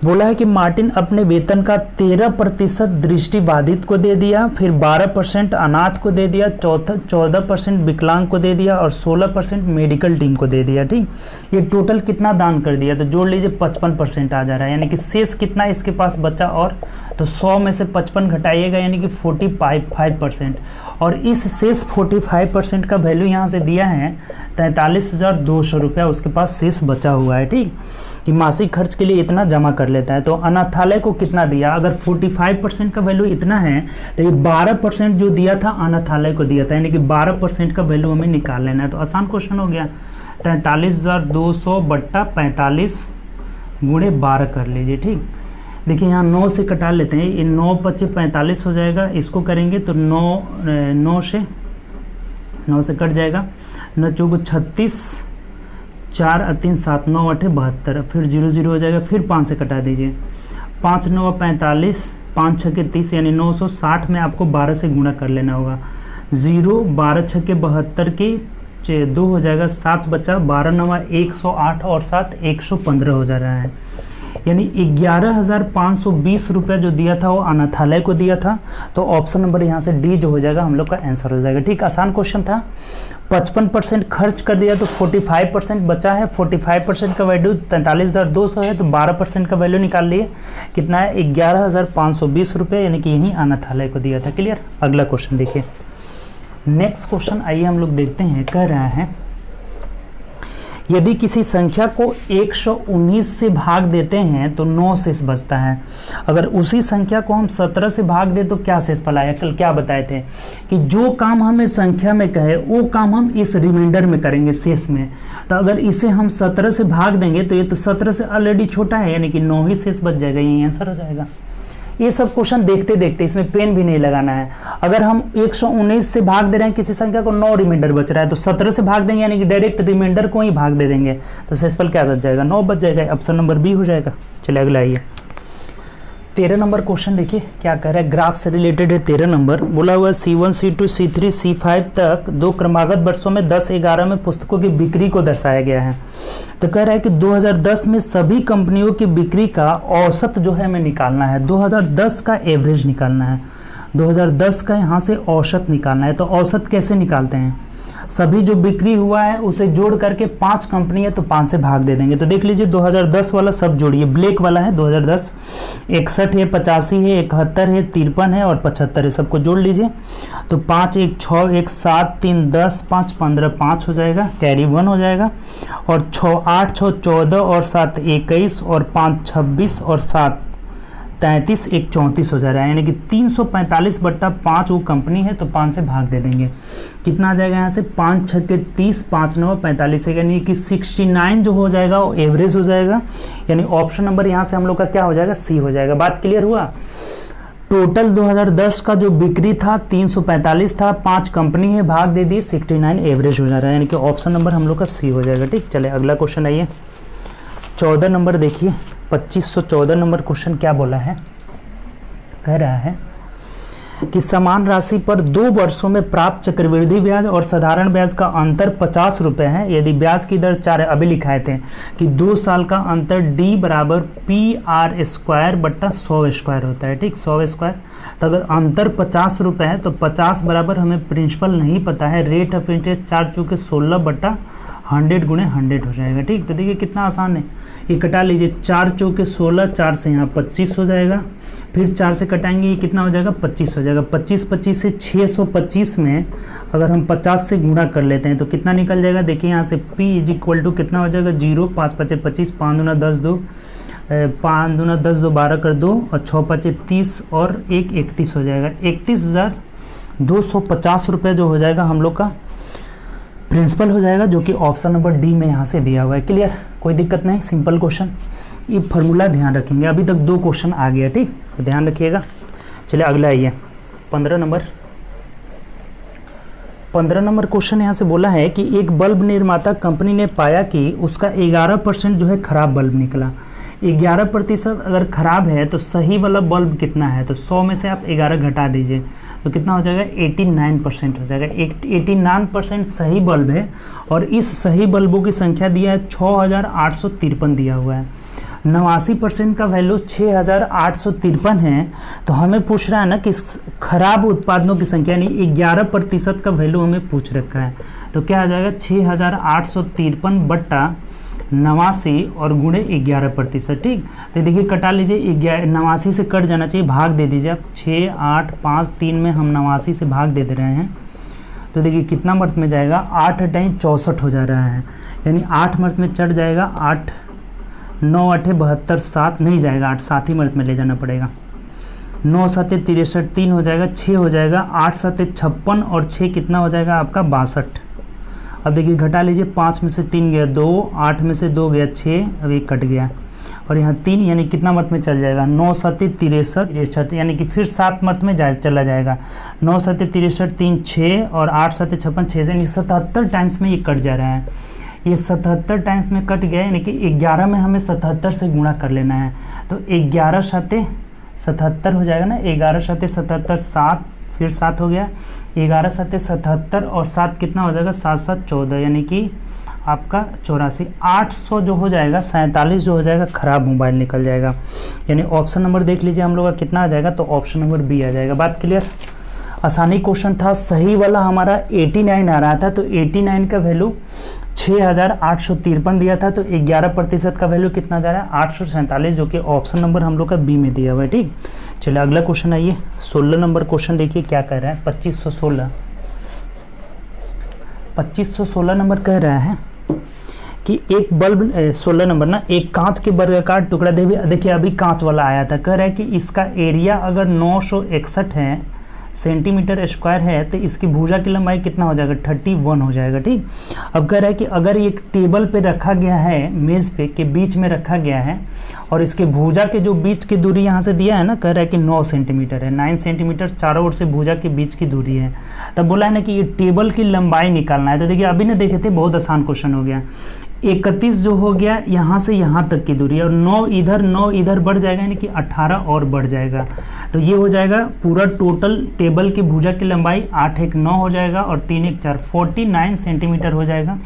बोला है कि मार्टिन अपने वेतन का 13% दृष्टिबाधित को दे दिया, फिर 12% अनाथ को दे दिया, 14% विकलांग को दे दिया और 16% मेडिकल टीम को दे दिया। ठीक, ये टोटल कितना दान कर दिया, तो जोड़ लीजिए 55% आ जा रहा है, यानी कि शेष कितना इसके पास बचा, और तो 100 में से 55 घटाइएगा यानी कि 45%, और इस शेष 45% का वैल्यू यहाँ से दिया है 43,200 रुपया उसके पास शेष बचा हुआ है। ठीक, कि मासिक खर्च के लिए इतना जमा कर लेता है। तो अनाथालय को कितना दिया, अगर 45% का वैल्यू इतना है तो ये 12% जो दिया था अनाथालय को दिया था, यानी कि 12% का वैल्यू हमें निकाल लेना है। तो आसान क्वेश्चन हो गया, 43,200 बट्टा 45 गुणे 12 कर लीजिए। ठीक, देखिए यहाँ 9 से कटा लेते हैं, ये 9 पच्चे 45 हो जाएगा, इसको करेंगे तो 9 से कट जाएगा, 9 चौको 36, 4 3 7 9 8 72, फिर 0 0 हो जाएगा, फिर 5 से कटा दीजिए, 5 9 45, 5 6 के 30, यानी 960 में आपको 12 से गुणा कर लेना होगा। 0 12 6 के 72 के 2 हो जाएगा, 7 बचा, 12 9 108 और 7 115 हो जा रहा है, यानी 11,520 रुपया जो दिया था वो अनाथालय को दिया था। तो ऑप्शन नंबर यहाँ से डी जो हो जाएगा हम लोग का आंसर हो जाएगा। ठीक, आसान क्वेश्चन था। 55% खर्च कर दिया तो 45% बचा है, 45% का वैल्यू 43,200 है, तो 12% का वैल्यू निकाल लिए, कितना है 11,520 रुपये, यानी कि यही अनाथालय को दिया था। क्लियर। अगला क्वेश्चन देखिए, नेक्स्ट क्वेश्चन आइए हम लोग देखते हैं। कह रहा है यदि किसी संख्या को 119 से भाग देते हैं तो 9 शेष बचता है, अगर उसी संख्या को हम 17 से भाग दें तो क्या शेष फलाया। कल क्या बताए थे कि जो काम हमें संख्या में कहे वो काम हम इस रिमाइंडर में करेंगे, शेष में। तो अगर इसे हम 17 से भाग देंगे तो ये तो 17 से ऑलरेडी छोटा है, यानी कि 9 ही शेष बच जाएगा, यही आंसर हो जाएगा। ये सब क्वेश्चन देखते देखते, इसमें पेन भी नहीं लगाना है। अगर हम 119 से भाग दे रहे हैं किसी संख्या को, 9 रिमाइंडर बच रहा है, तो 17 से भाग देंगे यानी कि डायरेक्ट रिमाइंडर को ही भाग दे देंगे, तो शेषफल क्या बच जाएगा, 9 बच जाएगा। ऑप्शन नंबर बी हो जाएगा। चलिए अगला आइए, 13 नंबर क्वेश्चन देखिए क्या कह रहा है, ग्राफ से रिलेटेड है। 13 नंबर बोला हुआ C1 C2 C3 C5 तक 2 क्रमागत वर्षों में 10-11 में पुस्तकों की बिक्री को दर्शाया गया है। तो कह रहा है कि 2010 में सभी कंपनियों की बिक्री का औसत जो है हमें निकालना है, 2010 का एवरेज निकालना है, 2010 का यहाँ से औसत निकालना है। तो औसत कैसे निकालते हैं, सभी जो बिक्री हुआ है उसे जोड़ करके 5 कंपनी है तो 5 से भाग दे देंगे। तो देख लीजिए 2010 वाला सब जोड़िए, ब्लैक वाला है 2010, 61 है, 85 है, 71 है, 53 है और 75 है, सबको जोड़ लीजिए। तो 5 1 6 1 7 3 10 5 15 5 हो जाएगा, कैरी 1 हो जाएगा, और 6 8 6 14 और 7 21 और 5 26 और 7 33 1 34 हो जा रहा है, यानी कि 345 बट्टा 5 वो कंपनी है तो 5 से भाग दे देंगे। कितना आ जाएगा यहाँ से, 5 6 के 30, 5 9 45 है, यानी कि 69 जो हो जाएगा वो एवरेज हो जाएगा, यानी ऑप्शन नंबर यहाँ से हम लोग का क्या हो जाएगा, सी हो जाएगा। बात क्लियर हुआ। टोटल 2010 का जो बिक्री था 345 था, 5 कंपनी है, भाग दे दिए, 69 एवरेज हो जा रहा है, यानी कि ऑप्शन नंबर हम लोग का सी हो जाएगा। ठीक, चले अगला क्वेश्चन आइए, 14 नंबर देखिए, 2514 नंबर क्वेश्चन क्या बोला है, कह रहा है कि समान राशि पर 2 वर्षों में प्राप्त चक्रवृद्धि ब्याज और साधारण ब्याज का अंतर 50 रुपये है। यदि ब्याज की दर 4 अभी लिखाए थे कि 2 साल का अंतर डी बराबर PR² बट्टा 100 स्क्वायर होता है। ठीक, 100 स्क्वायर। तो अगर अंतर 50 रुपये है तो 50 बराबर हमें प्रिंसिपल नहीं पता है, रेट ऑफ इंटरेस्ट 4 चौके 16 बट्टा 100 गुणे 100 हो जाएगा। ठीक, तो देखिए कितना आसान है, ये कटा लीजिए, 4 चौके 16, 4 से यहाँ 25 हो जाएगा, फिर 4 से कटाएंगे, ये कितना हो जाएगा, 25 हो जाएगा। 25 से 625 में अगर हम 50 से गुणा कर लेते हैं तो कितना निकल जाएगा, देखिए यहाँ से P इज इक्वल टू कितना हो जाएगा, 0 5 5 25, 5 दूना 10 2 5 दूना 10, 2 12 कर 2 और 6 5 30 और 1 31 हो जाएगा। 31,250 रुपये जो हो जाएगा हम लोग का प्रिंसिपल हो जाएगा, जो कि ऑप्शन नंबर डी में यहाँ से दिया हुआ है। क्लियर, कोई दिक्कत नहीं, सिंपल क्वेश्चन। ये फार्मूला ध्यान रखेंगे। अभी तक 2 क्वेश्चन आ गया, ठीक, तो ध्यान रखिएगा। चलिए अगला आइए 15 नंबर क्वेश्चन यहाँ से बोला है कि एक बल्ब निर्माता कंपनी ने पाया कि उसका 11% जो है खराब बल्ब निकला। 11% अगर खराब है तो सही वाला बल्ब कितना है, तो 100 में से आप 11 घटा दीजिए तो कितना हो जाएगा, 89% हो जाएगा। 89% सही बल्ब है और इस सही बल्बों की संख्या दिया है 6853 दिया हुआ है। 89% का वैल्यू 6853 है, तो हमें पूछ रहा है ना कि खराब उत्पादनों की संख्या, यानी 11% का वैल्यू हमें पूछ रखा है। तो क्या आ जाएगा, 6853 बट्टा 89 और गुणे 11%। ठीक, तो देखिए कटा लीजिए, 89 से कट जाना चाहिए, भाग दे दीजिए आप। 6 8 5 3 में हम 89 से भाग दे रहे हैं, तो देखिए कितना मर्त में जाएगा, 8 × 64 हो जा रहा है, यानी 8 मर्त में चढ़ जाएगा। 8 9 8 72, 7 नहीं जाएगा, 8 7 ही मर्त में ले जाना पड़ेगा। 9 7 63, 3 हो जाएगा, 6 हो जाएगा, 8 7 56 और 6 कितना हो जाएगा आपका 62। अब देखिए घटा लीजिए, 5 में से 3 गया 2, 8 में से 2 गया 6, अब 1 कट गया और यहाँ 3, यानी कितना मर्त में चल जाएगा, 9 7 63, यानी कि फिर 7 मर्त में चला जाएगा। 9 7 63, 3 6 और 8 7 56, 6 यानी 77 टाइम्स में ये कट जा रहा है। ये 77 टाइम्स में कट गया, यानी कि 11 में हमें 77 से गुणा कर लेना है, तो 11 7 77 हो जाएगा ना। 11 7 77, 7 फिर 7 हो गया, 11 7 77 और 7 कितना हो जाएगा, 7 7 14, यानी कि आपका 84। 800 जो हो जाएगा, 47 जो हो जाएगा खराब मोबाइल निकल जाएगा। यानी ऑप्शन नंबर देख लीजिए हम लोग का कितना आ जाएगा, तो ऑप्शन नंबर बी आ जाएगा। बात क्लियर, आसानी क्वेश्चन था। सही वाला हमारा 89 आ रहा था, तो 89 का वैल्यू 6853 दिया था, तो 11% का वैल्यू कितना जा रहा है, 847, जो कि ऑप्शन नंबर हम लोग का बी में दिया हुआ है। ठीक, चलिए अगला क्वेश्चन आइए। 16 नंबर क्वेश्चन देखिए क्या कह रहा है। 2516 नंबर कह रहा है कि एक बल्ब 16 नंबर ना, एक कांच के वर्गाकार टुकड़ा देखिए अभी कांच वाला आया था। कह रहा है कि इसका एरिया अगर 961 है सेंटीमीटर स्क्वायर है, तो इसकी भुजा की लंबाई कितना हो जाएगा, 31 हो जाएगा। ठीक, अब कह रहा है कि अगर एक टेबल पे रखा गया है, मेज़ पे के बीच में रखा गया है, और इसके भुजा के जो बीच की दूरी यहाँ से दिया है ना, कह रहा है कि 9 सेंटीमीटर है, 9 सेंटीमीटर चारों ओर से भुजा के बीच की दूरी है। तब बोला है ना कि ये टेबल की लंबाई निकालना है। तो देखिए अभी ना देखे थे, बहुत आसान क्वेश्चन हो गया। 31 जो हो गया यहाँ से यहाँ तक की दूरी, और 9 इधर बढ़ जाएगा, यानी कि 18 और बढ़ जाएगा। तो ये हो जाएगा पूरा टोटल टेबल की भुजा की लंबाई 8 1 9 हो जाएगा और 3 1 4 49 सेंटीमीटर हो जाएगा।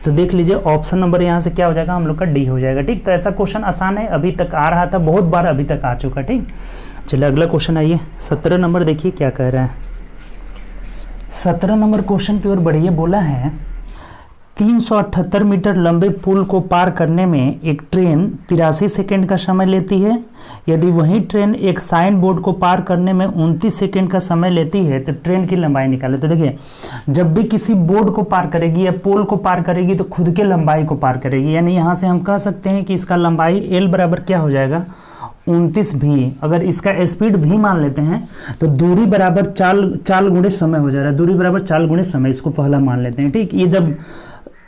तो देख लीजिए ऑप्शन नंबर यहाँ से क्या हो जाएगा, हम लोग का डी हो जाएगा। ठीक, तो ऐसा क्वेश्चन आसान है, अभी तक आ रहा था, बहुत बार अभी तक आ चुका। ठीक, चलिए अगला क्वेश्चन आइए। 17 नंबर देखिए क्या कह रहा है। 17 नंबर क्वेश्चन की ओर बढ़िए। बोला है 378 मीटर लंबे पुल को पार करने में एक ट्रेन 83 सेकंड का समय लेती है। यदि वही ट्रेन एक साइन बोर्ड को पार करने में 29 सेकंड का समय लेती है, तो ट्रेन की लंबाई निकाले। तो देखिए जब भी किसी बोर्ड को पार करेगी या पोल को पार करेगी, तो खुद के लंबाई को पार करेगी। यानी यहाँ से हम कह सकते हैं कि इसका लंबाई एल बराबर क्या हो जाएगा, 29 भी। अगर इसका स्पीड भी मान लेते हैं, तो दूरी बराबर चाल गुणे समय हो जा रहा है। दूरी बराबर चाल गुणे समय, इसको पहला मान लेते हैं। ठीक, ये जब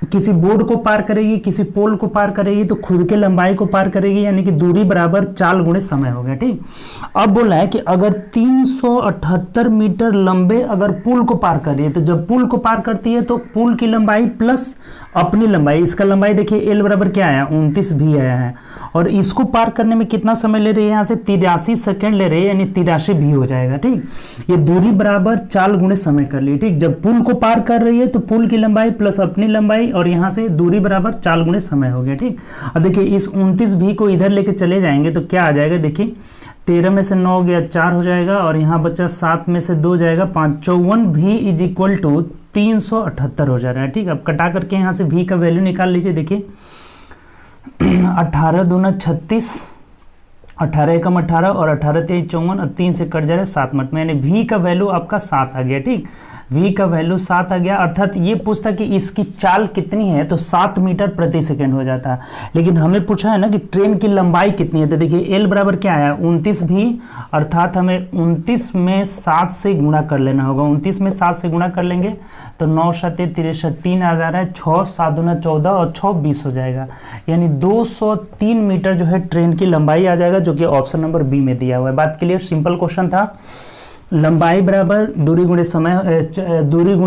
किसी बोर्ड को पार करेगी, किसी पोल को पार करेगी, तो खुद के लंबाई को पार करेगी, यानी कि दूरी बराबर चाल गुणे समय हो गया। ठीक, अब बोला है कि अगर 378 मीटर लंबे अगर पुल को पार कर रही है, तो जब पुल को पार करती है तो पुल की लंबाई प्लस अपनी लंबाई, इसका लंबाई देखिए एल बराबर क्या आया, 29 भी आया है, और इसको पार करने में कितना समय ले रही है, यहाँ से 83 सेकेंड ले रही है, यानी 83 भी हो जाएगा। ठीक, ये दूरी बराबर चाल गुणे समय कर ली। ठीक, जब पुल को पार कर रही है तो पुल की लंबाई प्लस अपनी लंबाई, और यहाँ से दूरी बराबर चाल गुणे समय हो गया। ठीक, अब देखिए इस 29 भी को इधर लेके चले जाएंगे तो क्या आ जाएगा, देखिए 13 में से 9 गया 4 हो जाएगा, और यहाँ बचा 7 में से 2 जाएगा 5, 54 भी इज इक्वल टू 378 हो जा रहा है। ठीक, अब कटा करके यहाँ से भी का वैल्यू निकाल लीजिए। देखिए 18 दूना 36 18 एकम 18 और 18 तेईस 54 और 3 से कट जा रहा है 7 मिनट में, यानी v का वैल्यू आपका 7 आ गया। ठीक, v का वैल्यू 7 आ गया, अर्थात ये पूछता कि इसकी चाल कितनी है तो 7 मीटर प्रति सेकंड हो जाता है। लेकिन हमें पूछा है ना कि ट्रेन की लंबाई कितनी है, तो देखिए l बराबर क्या है 29 भी, अर्थात हमें 29 में 7 से गुणा कर लेना होगा। 29 में 7 से गुणा कर लेंगे तो 9 7 63 3 आ जा रहा है, 6 7 दूना 14 और 6 20 हो जाएगा, यानी 203 मीटर जो है ट्रेन की लंबाई आ जाएगा, जो कि ऑप्शन नंबर बी में दिया हुआ है। बात क्लियर, सिंपल क्वेश्चन था। लंबाई बराबर दूरी गुणे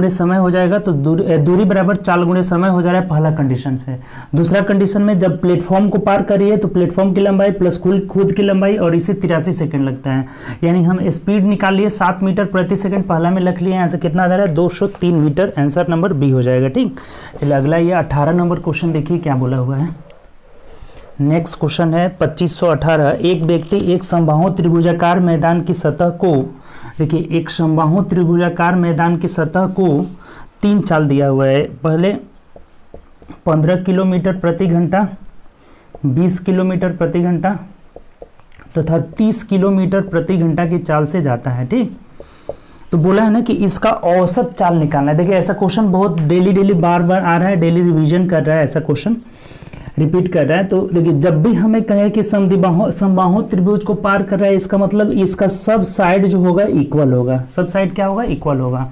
समय हो जाएगा, तो दूरी बराबर चाल गुणे समय हो जा रहा है पहला कंडीशन से। दूसरा कंडीशन में जब प्लेटफॉर्म को पार करिए तो प्लेटफॉर्म की लंबाई प्लस खुद की लंबाई और इसे 83 सेकंड लगता है, यानी हम स्पीड निकाल लिए 7 मीटर प्रति सेकंड, पहला में लिख लिए, यहाँ से कितना आ जा रहा है 203 मीटर, आंसर नंबर बी हो जाएगा। ठीक, चलिए अगला ये 18 नंबर क्वेश्चन देखिए क्या बोला हुआ है। नेक्स्ट क्वेश्चन है 2518। एक व्यक्ति एक समबाहु त्रिभुजाकार मैदान की सतह को, देखिए एक समबाहु त्रिभुजाकार मैदान की सतह को 3 चाल दिया हुआ है। पहले 15 किलोमीटर प्रति घंटा, 20 किलोमीटर प्रति घंटा तथा 30 किलोमीटर प्रति घंटा की चाल से जाता है। ठीक, तो बोला है ना कि इसका औसत चाल निकालना है। देखिए ऐसा क्वेश्चन बहुत डेली बार बार आ रहा है, डेली रिवीजन कर रहा है, ऐसा क्वेश्चन रिपीट कर रहा है। तो देखिए जब भी हमें कहे कि समबाहु त्रिभुज को पार कर रहा है, इसका मतलब इसका सब साइड जो होगा इक्वल होगा, सब साइड क्या होगा इक्वल होगा।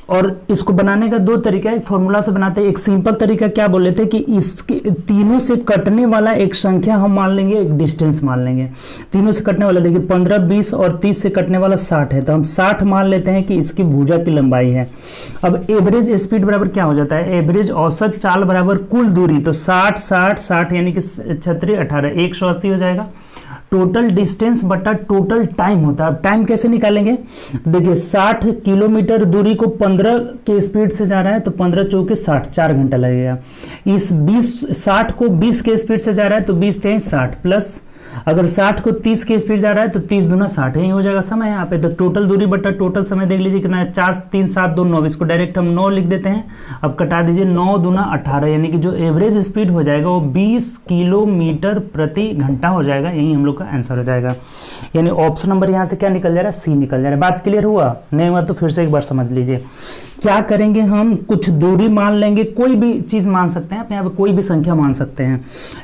और इसको बनाने का 2 तरीका, एक फॉर्मूला से बनाते हैं। एक सिंपल तरीका क्या बोले थे कि इसके तीनों से कटने वाला एक संख्या हम मान लेंगे, एक डिस्टेंस मान लेंगे। तीनों से कटने वाला देखिए 15 20 और 30 से कटने वाला 60 है, तो हम 60 मान लेते हैं कि इसकी भुजा की लंबाई है। अब एवरेज स्पीड बराबर क्या हो जाता है, एवरेज औसत चाल बराबर कुल दूरी, तो 60 60 60 यानी कि 36 18 180 हो जाएगा। टोटल डिस्टेंस बटा टोटल टाइम होता है। अब टाइम कैसे निकालेंगे, देखिए 60 किलोमीटर दूरी को 15 के स्पीड से जा रहा है तो 15 चौके 60, 4 घंटा लगेगा। इस 60 को 20 के स्पीड से जा रहा है तो 20 तेईस 60 प्लस अगर 60 को 30 के स्पीड जा रहा है तो 30 दूना 60, यही हो जाएगा समय यहाँ पे। तो टोटल दूरी बटा टोटल समय देख लीजिए कितना है, 4 3 7 2 9, इसको डायरेक्ट हम 9 लिख देते हैं। अब कटा दीजिए, 9 दूना 18, यानी कि जो एवरेज स्पीड हो जाएगा वो 20 किलोमीटर प्रति घंटा हो जाएगा, यही हम लोग का आंसर हो जाएगा। यानी ऑप्शन नंबर यहाँ से क्या निकल जा रहा है, सी निकल जा रहा है। बात क्लियर हुआ, नहीं हुआ तो फिर से एक बार समझ लीजिए। क्या करेंगे हम, कुछ दूरी मान लेंगे, कोई भी चीज मान सकते हैं, अपने यहाँ पे कोई भी संख्या मान सकते हैं,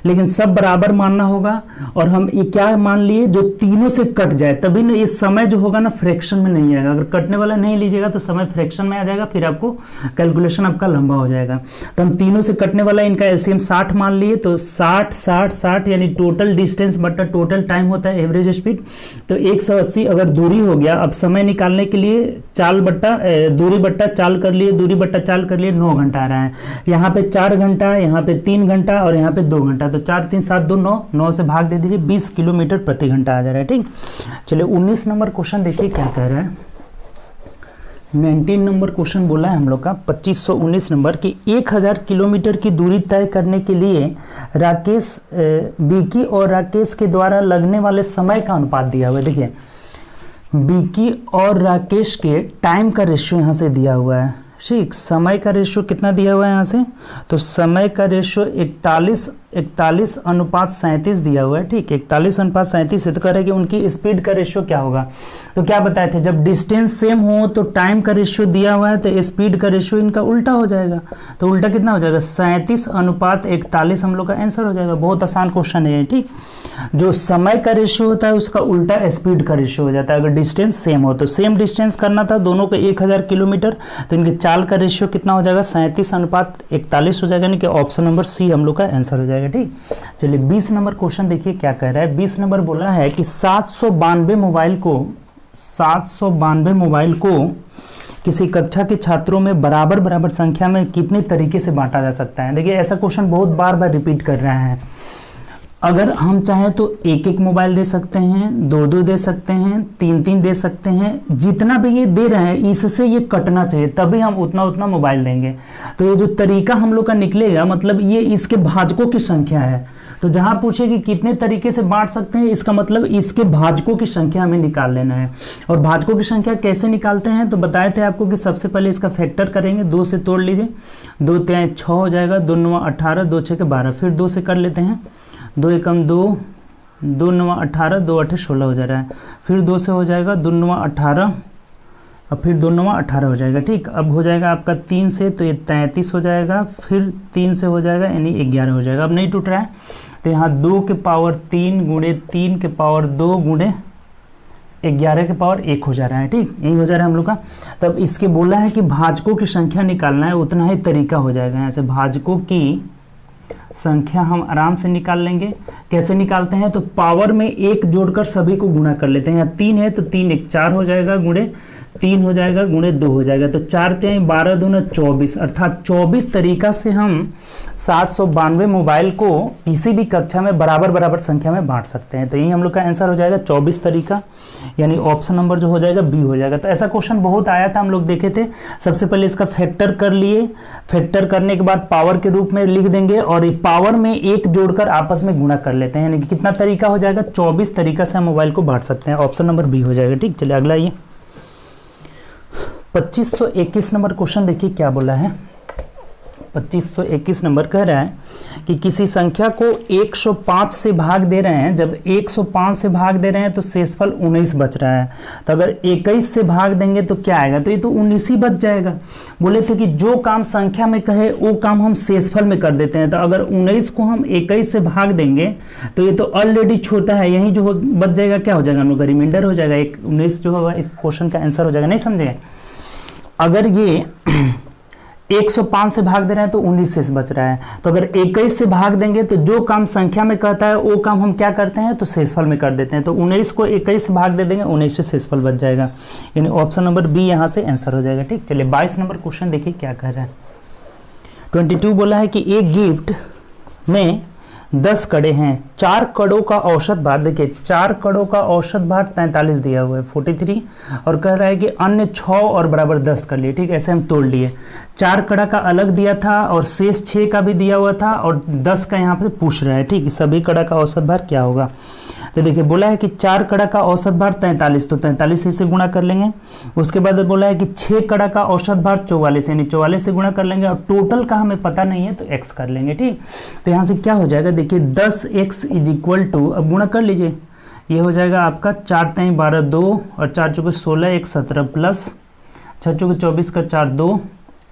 लेकिन सब बराबर मानना होगा। और हम ये क्या मान लिए, जो तीनों से कट जाए, तभी ना ये समय जो होगा ना फ्रैक्शन में नहीं आएगा। अगर कटने वाला नहीं लीजिएगा तो समय फ्रैक्शन में आ जाएगा, फिर आपको कैलकुलेशन आपका लंबा हो जाएगा। तो हम तीनों से कटने वाला इनका एलसीएम 60 मान लिए, तो 60 60 60 यानी टोटल डिस्टेंस बटा टोटल टाइम होता है एवरेज स्पीड, तो 180 अगर दूरी हो गया। अब समय निकालने के लिए चाल बट्टा दूरी बट्टा चाल कर लिए, दूरी बट्टा चाल कर लिए, 9 घंटा आ रहा है। यहाँ पे 4 घंटा, यहाँ पे 3 घंटा और यहाँ पे 2 घंटा, तो 4 3 7 2 9, 9 से भाग दे दीजिए, 20 किलोमीटर प्रति घंटा आ जा रहा है। ठीक, चलिए 19 नंबर क्वेश्चन देखिए क्या कह रहा है। 19 नंबर क्वेश्चन बोला है हम लोग का 2519 नंबर की 1000 किलोमीटर की दूरी तय करने के लिए राकेश बीकी और राकेश के द्वारा लगने वाले समय का अनुपात दिया हुआ है। देखिए बीकी और राकेश के टाइम का रेशियो यहाँ से दिया हुआ है। ठीक, समय का रेशियो कितना दिया हुआ है यहाँ से, तो समय का रेशियो 41 अनुपात 37 दिया हुआ है। ठीक, 41 अनुपात 37 है, तो कह रहे हैं कि उनकी स्पीड का रेशियो क्या होगा। तो क्या बताए थे, जब डिस्टेंस सेम हो तो टाइम का रेशियो दिया हुआ है, तो स्पीड का रेशियो इनका उल्टा हो जाएगा। तो उल्टा कितना हो जाएगा, 37 अनुपात 41 हम लोग का आंसर हो जाएगा। बहुत आसान क्वेश्चन है। ठीक, जो समय का रेशियो होता है उसका उल्टा स्पीड का रेशियो हो जाता है अगर डिस्टेंस सेम हो। तो सेम डिस्टेंस करना था दोनों को 1000 किलोमीटर, तो इनके चाल का रेशियो कितना हो जाएगा, 37 अनुपात 41 हो जाएगा, यानी कि ऑप्शन नंबर सी हम लोग का आंसर हो जाएगा। ठीक, चलिए 20 नंबर क्वेश्चन देखिए क्या कह रहा है। 20 नंबर बोला है कि 792 मोबाइल को किसी कक्षा के छात्रों में बराबर संख्या में कितने तरीके से बांटा जा सकता है। देखिए ऐसा क्वेश्चन बहुत बार रिपीट कर रहे हैं। अगर हम चाहें तो 1 मोबाइल दे सकते हैं, 2 दे सकते हैं, 3 दे सकते हैं, जितना भी ये दे रहे हैं इससे ये कटना चाहिए, तभी हम उतना मोबाइल देंगे। तो ये जो तरीका हम लोग का निकलेगा, मतलब ये इसके भाजकों की संख्या है। तो जहां पूछे कि कितने तरीके से बांट सकते हैं, इसका मतलब इसके भाजकों की संख्या हमें निकाल लेना है। और भाजकों की संख्या कैसे निकालते हैं, तो बताए थे आपको कि सबसे पहले इसका फैक्टर करेंगे, 2 से तोड़ लीजिए, 2 3 6 हो जाएगा, 2 9 18, 2 6 12, फिर 2 से कर लेते हैं, 2 एकम 2, 2 9 18, 2 8 16 हो जा रहा है, फिर 2 से हो जाएगा 2 9 18 और फिर 2 9 18 हो जाएगा। ठीक, अब हो जाएगा आपका 3 से, तो ये 33 हो जाएगा, फिर 3 से हो जाएगा यानी 11 हो जाएगा। अब नहीं टूट रहा है, तो यहाँ 2 के पावर 3 गुणे 3 के पावर 2 गुणे 11 के पावर 1 हो जा रहा है। ठीक, यही हो जा रहा है हम लोग का। तब इसके बोला है कि भाजकों की संख्या निकालना है, उतना ही तरीका हो जाएगा। यहाँ से भाजकों की संख्या हम आराम से निकाल लेंगे। कैसे निकालते हैं, तो पावर में 1 जोड़कर सभी को गुणा कर लेते हैं। यहाँ 3 है तो 3 1 4 हो जाएगा, गुणे 3 हो जाएगा, गुणे 2 हो जाएगा, तो 4 3 12 दूना 24, अर्थात 24 तरीका से हम 792 मोबाइल को किसी भी कक्षा में बराबर बराबर संख्या में बांट सकते हैं। तो यही हम लोग का आंसर हो जाएगा 24 तरीका, यानी ऑप्शन नंबर जो हो जाएगा बी हो जाएगा। तो ऐसा क्वेश्चन बहुत आया था, हम लोग देखे थे। सबसे पहले इसका फैक्टर कर लिए, फैक्टर करने के बाद पावर के रूप में लिख देंगे और पावर में 1 जोड़कर आपस में गुणा कर लेते हैं, यानी कि कितना तरीका हो जाएगा, 24 तरीका से हम मोबाइल को बांट सकते हैं। ऑप्शन नंबर बी हो जाएगा। ठीक, चलिए अगला ये 2521 नंबर क्वेश्चन देखिए क्या बोला है। 2521 नंबर कह रहा है कि किसी संख्या को 105 से भाग दे रहे हैं। जब 105 से भाग दे रहे हैं तो शेषफल 19 बच रहा है। तो अगर 21 से भाग देंगे तो क्या आएगा, तो ये तो 19 ही बच जाएगा। बोले थे कि जो काम संख्या में कहे वो काम हम शेषफल में कर देते हैं। तो अगर 19 को हम 21 से भाग देंगे तो ये तो ऑलरेडी छोटा है, यही जो बच जाएगा क्या हो जाएगा हम लोग का, रिमाइंडर हो जाएगा। 19 जो होगा इस क्वेश्चन का आंसर हो जाएगा। नहीं समझे, अगर ये 105 से भाग दे रहे हैं तो 19 से बच रहा है। तो अगर 21 से भाग देंगे तो जो काम संख्या में कहता है वो काम हम क्या करते हैं, तो शेषफल में कर देते हैं। तो 19 को 21 से भाग दे देंगे, 19 से शेषफल बच जाएगा, यानी ऑप्शन नंबर बी यहाँ से आंसर हो जाएगा। ठीक, चलिए 22 नंबर क्वेश्चन देखिए क्या कह रहा है। 22 बोला है कि एक गिफ्ट में 10 कड़े हैं, 4 कड़ों का औसत भार, देखिए 4 कड़ों का औसत भार 43 दिया हुआ है 43, और कह रहा है कि अन्य 6 और बराबर 10 कर लिए। ठीक, ऐसे हम तोड़ लिए। 4 कड़ा का अलग दिया था और शेष 6 का भी दिया हुआ था और 10 का यहाँ पे पूछ रहा है। ठीक, सभी कड़ा का औसत भार क्या होगा, तो देखिए बोला है कि 4 कड़ा का औसत भार 43, तो 43 से गुणा कर लेंगे। उसके बाद बोला है कि 6 कड़ा का औसत भार 44, यानी 44 से गुणा कर लेंगे, और टोटल का हमें पता नहीं है तो x कर लेंगे। ठीक, तो यहाँ से क्या हो जाएगा, देखिए 10x इज इक्वल टू, अब गुणा कर लीजिए, ये हो जाएगा आपका 4 3 12 2 और 4 चौके 16 1 17 प्लस 6 चौके 24 का 4 2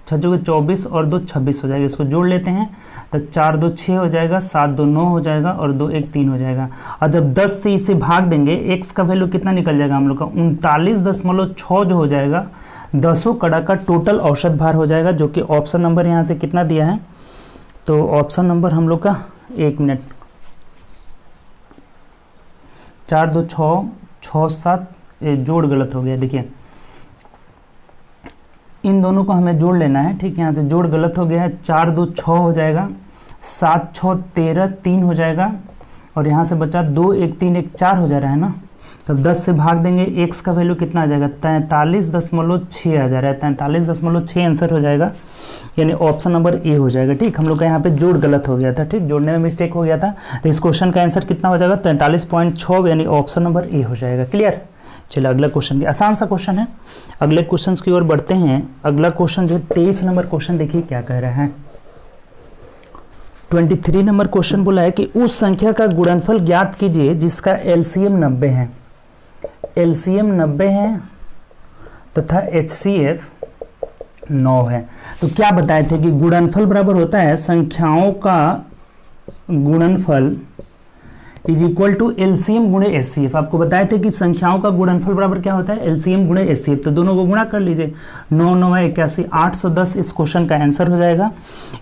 6 चौके 24 और 2 26 हो जाएगा। इसको जोड़ लेते हैं तो 4 2 6 हो जाएगा, 7 2 9 हो जाएगा और 2 1 3 हो जाएगा। और जब 10 से इसे भाग देंगे x का वैल्यू कितना निकल जाएगा हम लोग का, 39.6 जो हो जाएगा 10 कड़ा का टोटल औसत भार हो जाएगा, जो कि ऑप्शन नंबर यहाँ से कितना दिया है, तो ऑप्शन नंबर हम लोग का 1 मिनट 4 2 6 6 7 जोड़ गलत हो गया। देखिए इन दोनों को हमें जोड़ लेना है। ठीक, यहाँ से जोड़ गलत हो गया है, 4 2 6 हो जाएगा, 7 6 13 3 हो जाएगा, और यहाँ से बचा 2 1 3 1 4 हो जा रहा है ना। तब 10 से भाग देंगे, x का वैल्यू कितना आ जाएगा, 43.6 आ जा रहा है, 43.6 आंसर हो जाएगा, यानी ऑप्शन नंबर ए हो जाएगा। ठीक, हम लोग का यहाँ पे जोड़ गलत हो गया था। ठीक, जोड़ने में मिस्टेक हो गया था, तो इस क्वेश्चन का आंसर कितना हो जाएगा, 43.6, यानी ऑप्शन नंबर ए हो जाएगा। क्लियर। चलिए अगला क्वेश्चन, आसान सा क्वेश्चन है, अगले क्वेश्चन की ओर बढ़ते हैं। अगला क्वेश्चन जो 23 नंबर क्वेश्चन देखिए क्या कह रहा है। 23 नंबर क्वेश्चन बोला है कि उस संख्या का गुणनफल ज्ञात कीजिए जिसका एलसीएम 90 है, एलसीएम 90 है तथा एचसीएफ 9 है। तो क्या बताए थे कि गुणनफल बराबर होता है संख्याओं का गुणनफल इज इक्वल टू एलसीएम गुणे एचसीएफ। आपको बताए थे कि संख्याओं का गुणनफल बराबर क्या होता है, एलसीएम गुणे एचसीएफ। तो दोनों को गुणा कर लीजिए, 9 9 81 810 इस क्वेश्चन का आंसर हो जाएगा,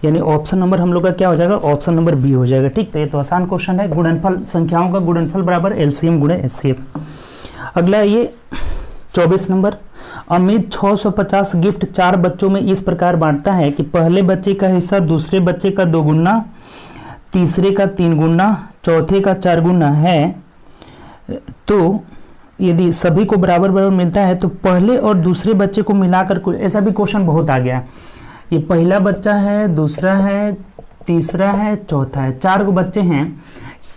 यानी ऑप्शन नंबर हम लोग का क्या हो जाएगा, ऑप्शन नंबर बी हो जाएगा। ठीक, तो ये तो आसान क्वेश्चन है, गुणनफल संख्याओं का गुणनफल बराबर एलसीएम गुणे एचसीएफ। अगला ये 24 नंबर, अमित 650 गिफ्ट 4 बच्चों में इस प्रकार बांटता है कि पहले बच्चे का हिस्सा दूसरे बच्चे का 2 गुना, तीसरे का 3 गुना, चौथे का 4 गुना है। तो यदि सभी को बराबर बराबर मिलता है तो पहले और दूसरे बच्चे को मिलाकर, ऐसा भी क्वेश्चन बहुत आ गया, ये पहला बच्चा है, दूसरा है, तीसरा है, चौथा है, 4 बच्चे हैं,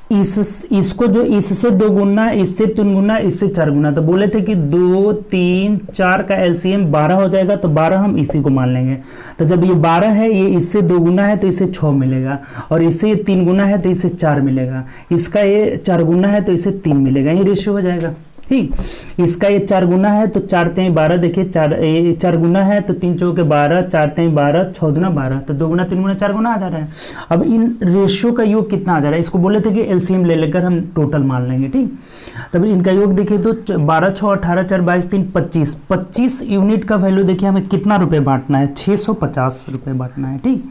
इसको जो इससे 2 गुना, इससे 3 गुना, इससे 4 गुना, तो बोले थे कि 2 3 4 का एलसीएम 12 हो जाएगा, तो 12 हम इसी को मान लेंगे। तो जब ये 12 है, ये इससे 2 गुना है तो इससे 6 मिलेगा, और इससे ये 3 गुना है तो इससे 4 मिलेगा, इसका ये 4 गुना है तो इससे 3 मिलेगा, ये रेशियो हो जाएगा। ठीक, इसका ये 4 गुना है तो 4 3 12, देखिए 4 गुना है तो 3 चौके 12, 4 3 12, 6 दुना 12, तो 2 गुना 3 गुना 4 गुना आ जा रहा है। अब इन रेशियो का योग कितना आ जा रहा है, इसको बोले थे कि एलसीएम ले लेकर हम टोटल मान लेंगे। ठीक, तब इनका योग देखिए तो 12 6 18 4 22 3 25, 25 यूनिट का वैल्यू देखिए हमें कितना रुपये बांटना है, 650 रुपये बांटना है। ठीक,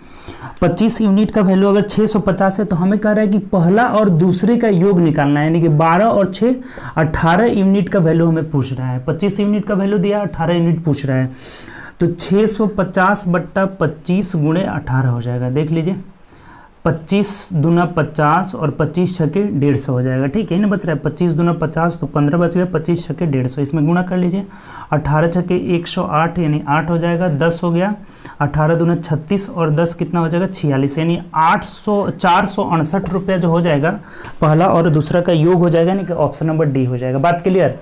25 यूनिट का वैल्यू अगर 650 है तो हमें कह रहा है कि पहला और दूसरे का योग निकालना है, यानी कि 12 और 6 18 यूनिट का वैल्यू हमें पूछ रहा है। 25 यूनिट का वैल्यू दिया, 18 यूनिट पूछ रहा है, तो 650 बट्टा 25 गुणे 18 हो जाएगा। देख लीजिए, 25 दूना 50 और 25 छके 150 हो जाएगा। ठीक है ना, बच रहा है 25 दूना 50 तो 15 बच गया, 25 छके 150, इसमें गुणा कर लीजिए, 18 छके 108 यानी 8 हो जाएगा, 10 हो गया, 18 दूना 36 और 10 कितना हो जाएगा 46, यानी 468 रुपया जो हो जाएगा, पहला और दूसरा का योग हो जाएगा, यानी कि ऑप्शन नंबर डी हो जाएगा। बात क्लियर।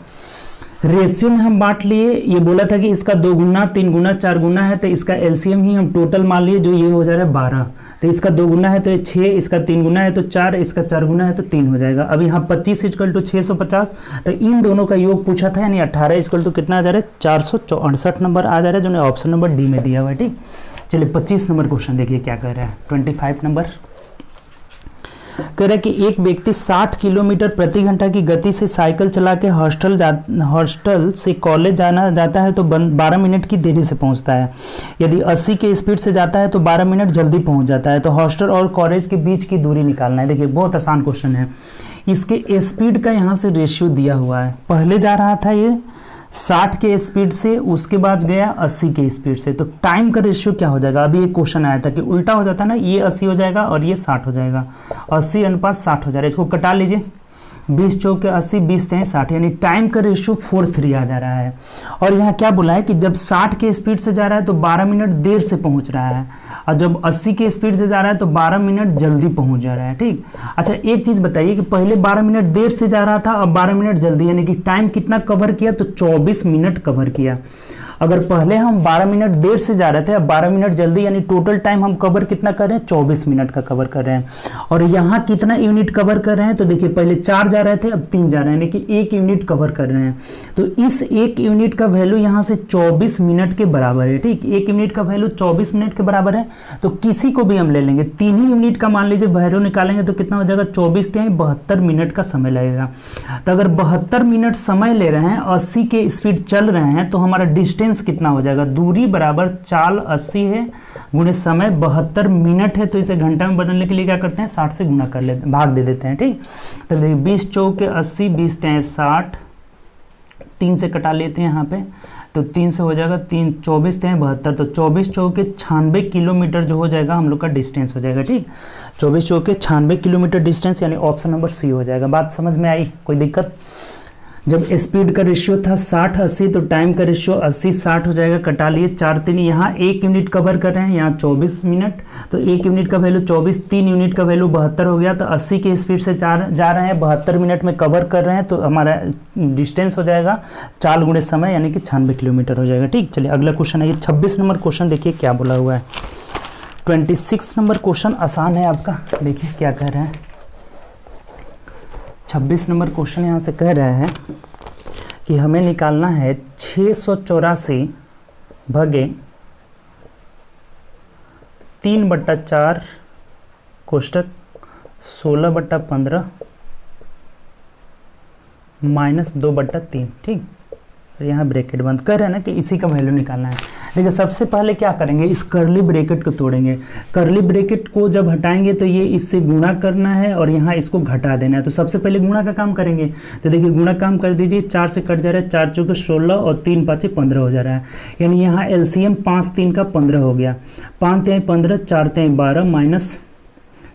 रेशियो में हम बांट लिए, ये बोला था कि इसका 2 गुना 3 गुना 4 गुना है, तो इसका एलसीएम ही हम टोटल मान लिए, जो ये हो जा रहा है 12, तो इसका 2 गुना है तो ये 6, इसका 3 गुना है तो 4, इसका 4 गुना है तो 3 हो जाएगा। अब यहाँ 25 इक्वल टू 650, तो इन दोनों का योग पूछा था, यानी 18 इक्वल टू कितना आ जा रहा है 468 नंबर आ जा रहा है, जो ऑप्शन नंबर डी में दिया हुआ है। ठीक, चलिए 25 नंबर क्वेश्चन देखिए क्या कह रहा है। 25 नंबर कह रहा है कि एक व्यक्ति 60 किलोमीटर प्रति घंटा की गति से साइकिल चला के हॉस्टल से कॉलेज जाता है तो 12 मिनट की देरी से पहुंचता है। यदि 80 के स्पीड से जाता है तो 12 मिनट जल्दी पहुंच जाता है। तो हॉस्टल और कॉलेज के बीच की दूरी निकालना है। देखिए बहुत आसान क्वेश्चन है। इसके स्पीड का यहाँ से रेशियो दिया हुआ है। पहले जा रहा था ये 60 के स्पीड से, उसके बाद गया 80 के स्पीड से, तो टाइम का रेशियो क्या हो जाएगा। अभी एक क्वेश्चन आया था कि उल्टा हो जाता ना, ये 80 हो जाएगा और ये 60 हो जाएगा, 80 अनुपात 60 हो जाएगा। इसको कटा लीजिए, 20 चौके 80, 20 तें 60, यानी टाइम का रेशियो 4:3 आ जा रहा है। और यहाँ क्या बोला है कि जब 60 के स्पीड से जा रहा है तो 12 मिनट देर से पहुंच रहा है, और जब 80 के स्पीड से जा रहा है तो 12 मिनट जल्दी पहुंच जा रहा है। ठीक, अच्छा एक चीज बताइए कि पहले 12 मिनट देर से जा रहा था, अब 12 मिनट जल्दी, यानी कि टाइम कितना कवर किया, तो 24 मिनट कवर किया। अगर पहले हम 12 मिनट देर से जा रहे थे, अब 12 मिनट जल्दी, यानी टोटल टाइम हम कवर कितना कर रहे हैं, 24 मिनट का कवर कर रहे हैं। और यहाँ कितना यूनिट कवर कर रहे हैं, तो देखिए पहले 4 जा रहे थे, अब 3 जा रहे हैं, यानी कि 1 यूनिट कवर कर रहे हैं। तो इस 1 यूनिट का वैल्यू यहाँ से 24 मिनट के बराबर है। ठीक, 1 यूनिट का वैल्यू 24 मिनट के बराबर है। तो किसी को भी हम ले लेंगे, 3 ही यूनिट का मान लीजिए वैल्यू निकालेंगे तो कितना हो जाएगा, 24 तिहाई 72 मिनट का समय लगेगा। तो अगर 72 मिनट समय ले रहे हैं, 80 के स्पीड चल रहे हैं, तो हमारा डिस्टेंस कितना हो जाएगा, दूरी बराबर चाल 80 है गुणे समय 72 मिनट है। तो इसे घंटा में बदलने के लिए क्या करते हैं, 60 से गुना कर लेते हैं, भाग दे देते हैं। ठीक, तो देखिए 20 चौके 80, 20 तें 60, 3 से कटा लेते हैं यहाँ पे, तो 3 से हो जाएगा 3, 24 तें 72, तो 24 चौके 96 किलोमीटर जो हो जाएगा हम लोग का डिस्टेंस हो जाएगा। ठीक, 24 चौके 96 किलोमीटर डिस्टेंस, यानी ऑप्शन नंबर सी हो जाएगा। बात समझ में आई, कोई दिक्कत। जब स्पीड का रेशियो था 60-80, तो टाइम का रेशियो 80-60 हो जाएगा, कटा लिए 4 3, यहाँ 1 यूनिट कवर कर रहे हैं, यहाँ 24 मिनट, तो 1 यूनिट का वैल्यू 24, 3 यूनिट का वैल्यू 72 हो गया। तो 80 के स्पीड से जा रहे हैं, 72 मिनट में कवर कर रहे हैं, तो हमारा डिस्टेंस हो जाएगा चाल गुणे समय, यानी कि 96 किलोमीटर हो जाएगा। ठीक, चलिए अगला क्वेश्चन है, ये 26 नंबर क्वेश्चन देखिए क्या बोला हुआ है। 26 नंबर क्वेश्चन आसान है आपका, देखिए क्या कह रहे हैं। 26 नंबर क्वेश्चन यहाँ से कह रहा है कि हमें निकालना है 684 भागे 3/4 कोष्टक 16/15 माइनस 2/3। ठीक, यहाँ ब्रैकेट बंद कर रहे हैं ना कि इसी का वैल्यू निकालना है। देखिए सबसे पहले क्या करेंगे, इस कर्ली ब्रैकेट को तोड़ेंगे। कर्ली ब्रैकेट को जब हटाएंगे तो ये इससे गुणा करना है और यहाँ इसको घटा देना है। तो सबसे पहले गुणा का काम करेंगे। तो देखिए गुणा काम कर दीजिए, 4 से कट जा रहा है, 4 चौके 16 और 3 5 15 हो जा रहा है, यानी यहाँ एलसीएम 5 3 का 15 हो गया, 5 3 15, 4 3 12 माइनस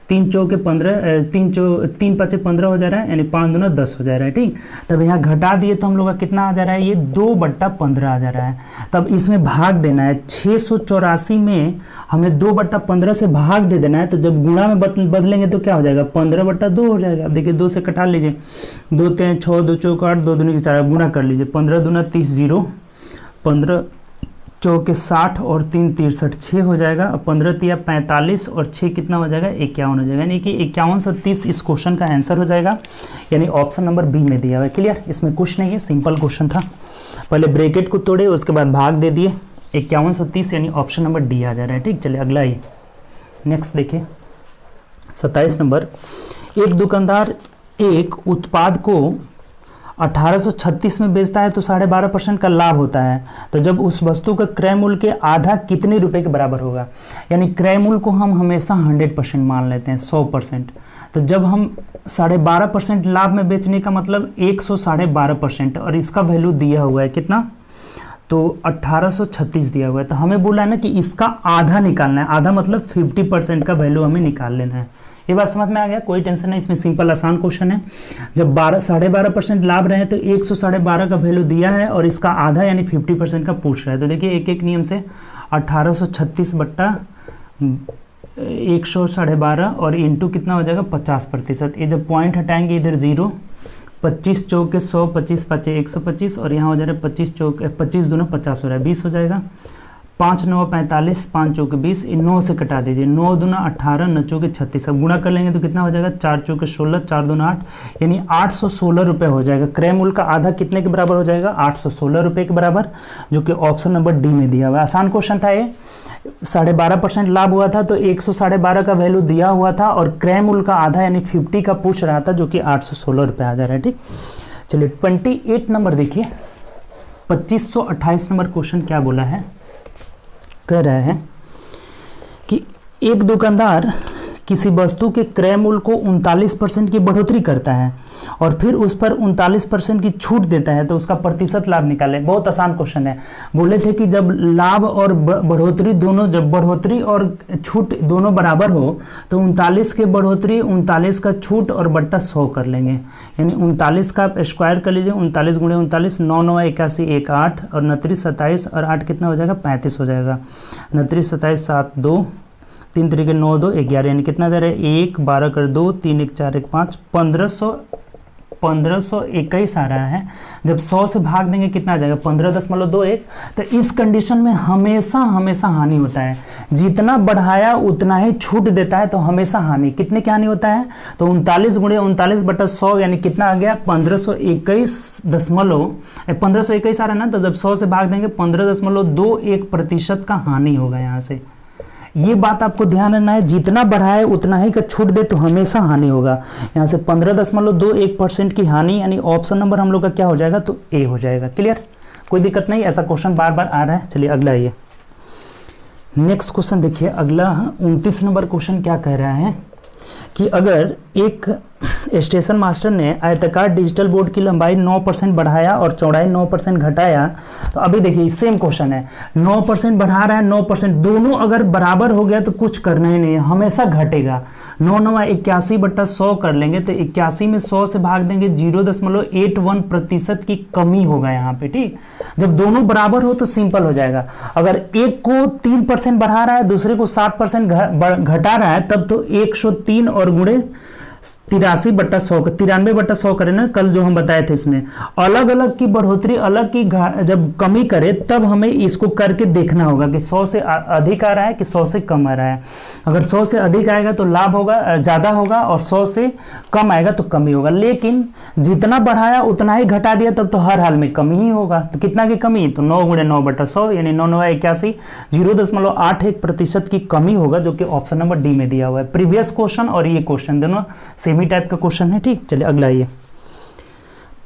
3 चौके 15, 3 5 15 हो जा रहा है, यानी 5 दूना 10 हो जा रहा है। ठीक, तब यहाँ घटा दिए तो हम लोग का कितना आ जा रहा है, ये 2/15 आ जा रहा है। तब इसमें भाग देना है, 684 में हमें 2/15 से भाग दे देना है। तो जब गुणा में बदलेंगे तो क्या हो जाएगा, 15/2 हो जाएगा। अब देखिए 2 से कटा लीजिए, 2 3 6 2 चौक 8, 2 दूनी 4, गुणा कर लीजिए, 15 दूना 30, 0, 15 चौके 60 और 3 63, 6 हो जाएगा। अब 15 तिया 45 और 6 कितना हो जाएगा, 51 हो जाएगा। यानी कि 51 से 30 इस क्वेश्चन का आंसर हो जाएगा, यानी ऑप्शन नंबर बी में दिया हुआ है। क्लियर, इसमें कुछ नहीं है, सिंपल क्वेश्चन था। पहले ब्रैकेट को तोड़े, उसके बाद भाग दे दिए, 51 से 30, यानी ऑप्शन नंबर डी आ जा रहा है। ठीक, चलिए अगला ये नेक्स्ट देखिए 27 नंबर। एक दुकानदार एक उत्पाद को 1836 में बेचता है तो 12.5% का लाभ होता है। तो जब उस वस्तु का क्रय मूल्य के आधा कितने रुपए के बराबर होगा, यानी क्रय मूल्य को हम हमेशा 100% मान लेते हैं, 100%। तो जब हम 12.5% लाभ में बेचने का मतलब 112.5%, और इसका वैल्यू दिया हुआ है कितना, तो 1836 दिया हुआ है। तो हमें बोला है ना कि इसका आधा निकालना है, आधा मतलब 50% का वैल्यू हमें निकाल लेना है। ये बात समझ में आ गया, कोई टेंशन नहीं, इसमें सिंपल आसान क्वेश्चन है। जब 12.5% लाभ रहे तो 112 का वैल्यू दिया है और इसका आधा यानी 50% का पूछ रहा है। तो देखिए एक एक नियम से 1836 बट्टा 112 और इंटू कितना हो जाएगा 50%। ये जब पॉइंट हटाएंगे इधर 0, 25 चौके 100, 25 5 125 और यहाँ हो जा रहा है 25 चौके 25 दूना 50 हो रहा है, 20 हो जाएगा। 5 9 45, 5 चौके 20, 9 से कटा दीजिए, 9 दूना 18, 9 चौके 36। अब गुणा कर लेंगे तो कितना हो जाएगा, 4 चौके 16, 4 दूना 8, यानी 816 रुपये हो जाएगा। क्रय मूल्य का आधा कितने के बराबर हो जाएगा, 816 रुपये के बराबर, जो कि ऑप्शन नंबर डी में दिया हुआ है। आसान क्वेश्चन था ये, 12.5% लाभ हुआ था तो 112 का वैल्यू दिया हुआ था और क्रय मूल्य का आधा यानी 50 का पूछ रहा था, जो कि 816 रुपये आ जा रहा है। ठीक, चलिए 28 नंबर देखिए, 2528 नंबर क्वेश्चन क्या बोला है, कह रहा है कि एक दुकानदार किसी वस्तु के क्रय मूल्य को 39% की बढ़ोतरी करता है और फिर उस पर 39% की छूट देता है, तो उसका प्रतिशत लाभ निकाले। बहुत आसान क्वेश्चन है। बोले थे कि जब लाभ और बढ़ोतरी दोनों, जब बढ़ोतरी और छूट दोनों बराबर हो तो 39 के बढ़ोतरी, 39 का छूट और बट्टा 100 कर लेंगे, यानी 39 का आप स्क्वायर कर लीजिए, 39 गुणे 39, 9 9 81 1 8 और 29 27 और 8 कितना हो जाएगा 35 हो जाएगा। 29 27 7 2 3 तरीके 9 2 11, यानी कितना जा रहा है 1 12 कर 2 3 1 4 1 5, 1521 आ रहा है। जब 100 से भाग देंगे कितना आ जाएगा 15.21। तो इस कंडीशन में हमेशा हमेशा हानि होता है, जितना बढ़ाया उतना ही छूट देता है, तो हमेशा हानि। कितने की हानि होता है, तो 39 गुणे 39 बटा 100 यानी कितना आ गया 1521 आ रहा है ना। तो जब 100 से भाग देंगे 15.21% का हानि होगा यहाँ से। ये बात आपको ध्यान रखना है, जितना बढ़ाए उतना ही का छूट दे तो हमेशा हानि होगा। यहाँ से 15.21% की हानि, यानी ऑप्शन नंबर हम लोग का क्या हो जाएगा, तो ए हो जाएगा। क्लियर, कोई दिक्कत नहीं, ऐसा क्वेश्चन बार बार आ रहा है। चलिए अगला ये नेक्स्ट क्वेश्चन देखिए, अगला 29 नंबर क्वेश्चन क्या कह रहा है कि अगर एक स्टेशन मास्टर ने आयताकार डिजिटल बोर्ड की लंबाई 9% बढ़ाया और चौड़ाई 9% घटाया, तो अभी देखिए सेम क्वेश्चन है, 9% बढ़ा रहा है, 9%, दोनों अगर बराबर हो गया तो कुछ करना ही नहीं है, हमेशा घटेगा। 9 9 81 बटा 100 कर लेंगे तो 81 में 100 से भाग देंगे 0.81% की कमी होगा यहाँ पे। ठीक, जब दोनों बराबर हो तो सिंपल हो जाएगा। अगर एक को 3% बढ़ा रहा है, दूसरे को 7% घटा रहा है, तब तो 103 और गुणे 83 बट्टा 100, 93 बट्टा 100 करें ना, कल जो हम बताए थे। इसमें अलग अलग की बढ़ोतरी, अलग की जब कमी करे तब हमें इसको करके देखना होगा कि 100 से अधिक आ रहा है कि 100 से कम आ रहा है। अगर 100 से अधिक आएगा तो लाभ होगा, ज़्यादा होगा, और 100 से कम आएगा तो कमी होगा। लेकिन जितना बढ़ाया उतना ही घटा दिया तब तो हर हाल में कमी ही होगा। तो कितना की कमी, तो 9 गुणे 9 बटा 100 यानी 9 9 81, 0.81% की कमी होगा, जो कि ऑप्शन नंबर डी में दिया हुआ है। प्रीवियस क्वेश्चन और ये क्वेश्चन दोनों सेमी टाइप का क्वेश्चन है। ठीक, चलिए अगला ये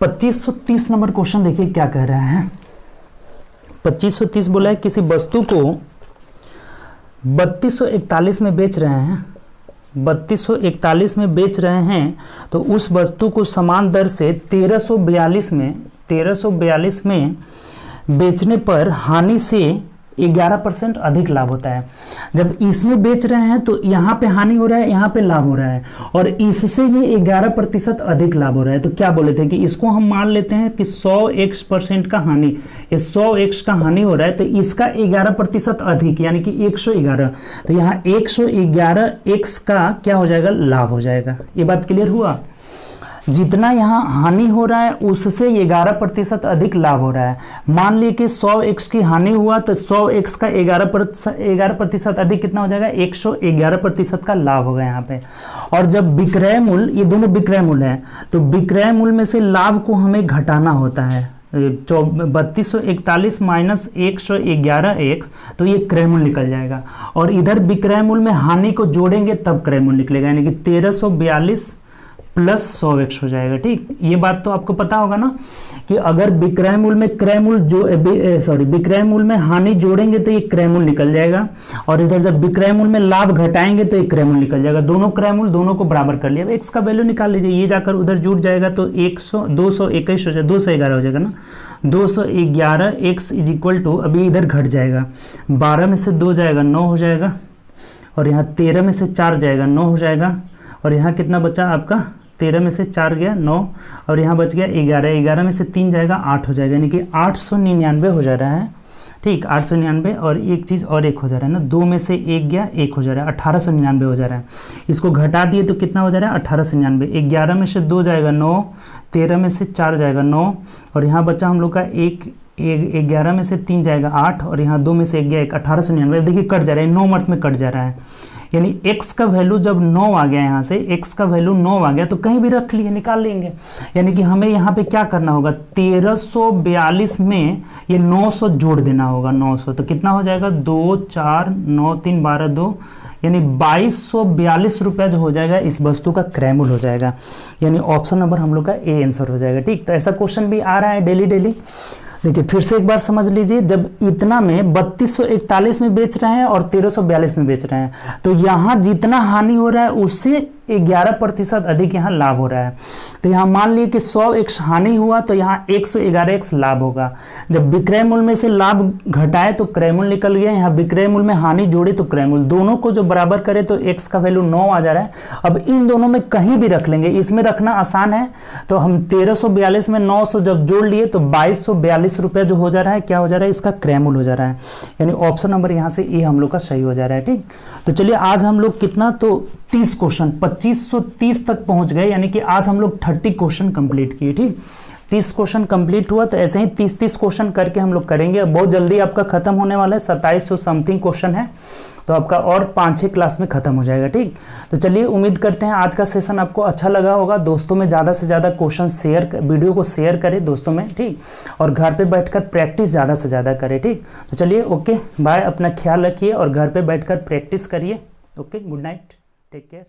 2530 नंबर क्वेश्चन देखिए क्या कह रहा है। 2530 बोला है किसी वस्तु को 3241 में बेच रहे हैं, 3241 में बेच रहे हैं, तो उस वस्तु को समान दर से 1342 में बेचने पर हानि से 11% अधिक लाभ होता है। जब इसमें बेच रहे हैं तो यहाँ पे हानि हो रहा है, यहाँ पे लाभ हो रहा है, और इससे ये 11% अधिक लाभ हो रहा है। तो क्या बोले थे कि इसको हम मान लेते हैं कि 100x% का हानि, ये 100x का हानि हो रहा है, तो इसका 11% अधिक यानी कि 111, तो यहाँ 111x का क्या हो जाएगा, लाभ हो जाएगा। ये बात क्लियर हुआ। जितना यहाँ हानि हो रहा है उससे 11% अधिक लाभ हो रहा है। मान लीजिए कि 100x की हानि हुआ तो 100x का 11% अधिक कितना हो जाएगा, 111% का लाभ होगा यहाँ पे। और जब विक्रय मूल्य, ये दोनों विक्रय मूल्य है, तो विक्रय मूल्य में से लाभ को हमें घटाना होता है। 3241 माइनस 111x, तो ये क्रय मूल्य निकल जाएगा। और इधर विक्रय मूल्य में हानि को जोड़ेंगे तब क्रय मूल्य निकलेगा, यानी कि 1342 प्लस 100x हो जाएगा। ठीक, ये बात तो आपको पता होगा ना कि अगर विक्रय मूल्य में क्रय मूल्य विक्रय मूल्य में हानि जोड़ेंगे तो ये क्रय मूल्य निकल जाएगा, और इधर जब विक्रय मूल्य में लाभ घटाएंगे तो ये क्रय मूल्य निकल जाएगा। दोनों क्रय मूल्य दोनों को बराबर कर लिया। अब x का वैल्यू निकाल लीजिए, ये जाकर उधर जुड़ जाएगा तो 221 हो जाएगा, 211 हो जाएगा ना। 211x इज इक्वल टू, अभी इधर घट जाएगा, 12 में से 2 जाएगा 9 हो जाएगा, और यहाँ 13 में से 4 जाएगा 9 हो जाएगा, और यहाँ कितना बचा आपका, 13 में से 4 गया 9, और यहाँ बच गया 11, 11 में से 3 जाएगा 8 हो जाएगा, यानी कि 899 हो जा रहा है। ठीक, 899, और एक चीज़ और एक हो जा रहा है ना, 2 में से 1 गया 1 हो जा रहा है, 1899 हो जा रहा है। इसको घटा दिए तो कितना हो जा रहा है, 1899। 11 में से 2 जाएगा 9, 13 में से 4 जाएगा 9, और यहाँ बचा हम लोग का 11 में से 3 जाएगा 8, और यहाँ 2 में से 1 गया 1, 1899। देखिए कट जा रहा है, 9 मंथ में कट जा रहा है। यानी x का वैल्यू जब 9 आ गया, यहाँ से x का वैल्यू 9 आ गया तो कहीं भी रख लिए, निकाल लेंगे। यानी कि हमें यहाँ पे क्या करना होगा, 1342 में ये 900 जोड़ देना होगा, 900, तो कितना हो जाएगा, 2 4 9 3 12 2, यानी 2242 रुपया जो हो जाएगा इस वस्तु का क्रय मूल्य हो जाएगा। यानी ऑप्शन नंबर हम लोग का ए आंसर हो जाएगा। ठीक, तो ऐसा क्वेश्चन भी आ रहा है डेली। देखिए फिर से एक बार समझ लीजिए, जब इतना में 3241 में बेच रहे हैं और 1342 में बेच रहे हैं, तो यहाँ जितना हानि हो रहा है उससे 11% अधिक यहाँ लाभ हो रहा है। तो यहाँ मान लिए कि 100x हानि हुआ तो यहाँ 111x लाभ होगा। जब विक्रय मूल्य में से लाभ घटाए तो क्रय मूल्य निकल गया, यहाँ विक्रय मूल्य में हानि जोड़े तो क्रय मूल्य, दोनों को जो बराबर करे तो x का वैल्यू 9 आ जा रहा है। अब इन दोनों में कहीं भी रख लेंगे, इसमें रखना आसान है, तो हम 1342 में 900 जब जोड़ लिए तो 2242 रुपया जो हो जा रहा है, क्या हो जा रहा है, इसका क्रय मूल्य हो जा रहा है। यानी ऑप्शन नंबर यहाँ से ए हम लोग का सही हो जा रहा है। ठीक, तो चलिए आज हम लोग कितना, तो 30 क्वेश्चन 2530 तक पहुंच गए, यानी कि आज हम लोग 30 क्वेश्चन कंप्लीट किए। ठीक, 30 क्वेश्चन कंप्लीट हुआ, तो ऐसे ही 30 क्वेश्चन करके हम लोग करेंगे। अब बहुत जल्दी आपका खत्म होने वाला है, 2700 समथिंग क्वेश्चन है, तो आपका और 5-6 क्लास में खत्म हो जाएगा। ठीक, तो चलिए उम्मीद करते हैं आज का सेशन आपको अच्छा लगा होगा। दोस्तों में ज़्यादा से ज़्यादा क्वेश्चन वीडियो को शेयर करें दोस्तों में। ठीक, और घर पे बैठकर प्रैक्टिस ज़्यादा से ज़्यादा करें। ठीक, तो चलिए ओके बाय, अपना ख्याल रखिए और घर पे बैठकर प्रैक्टिस करिए। Okay, good night, take care.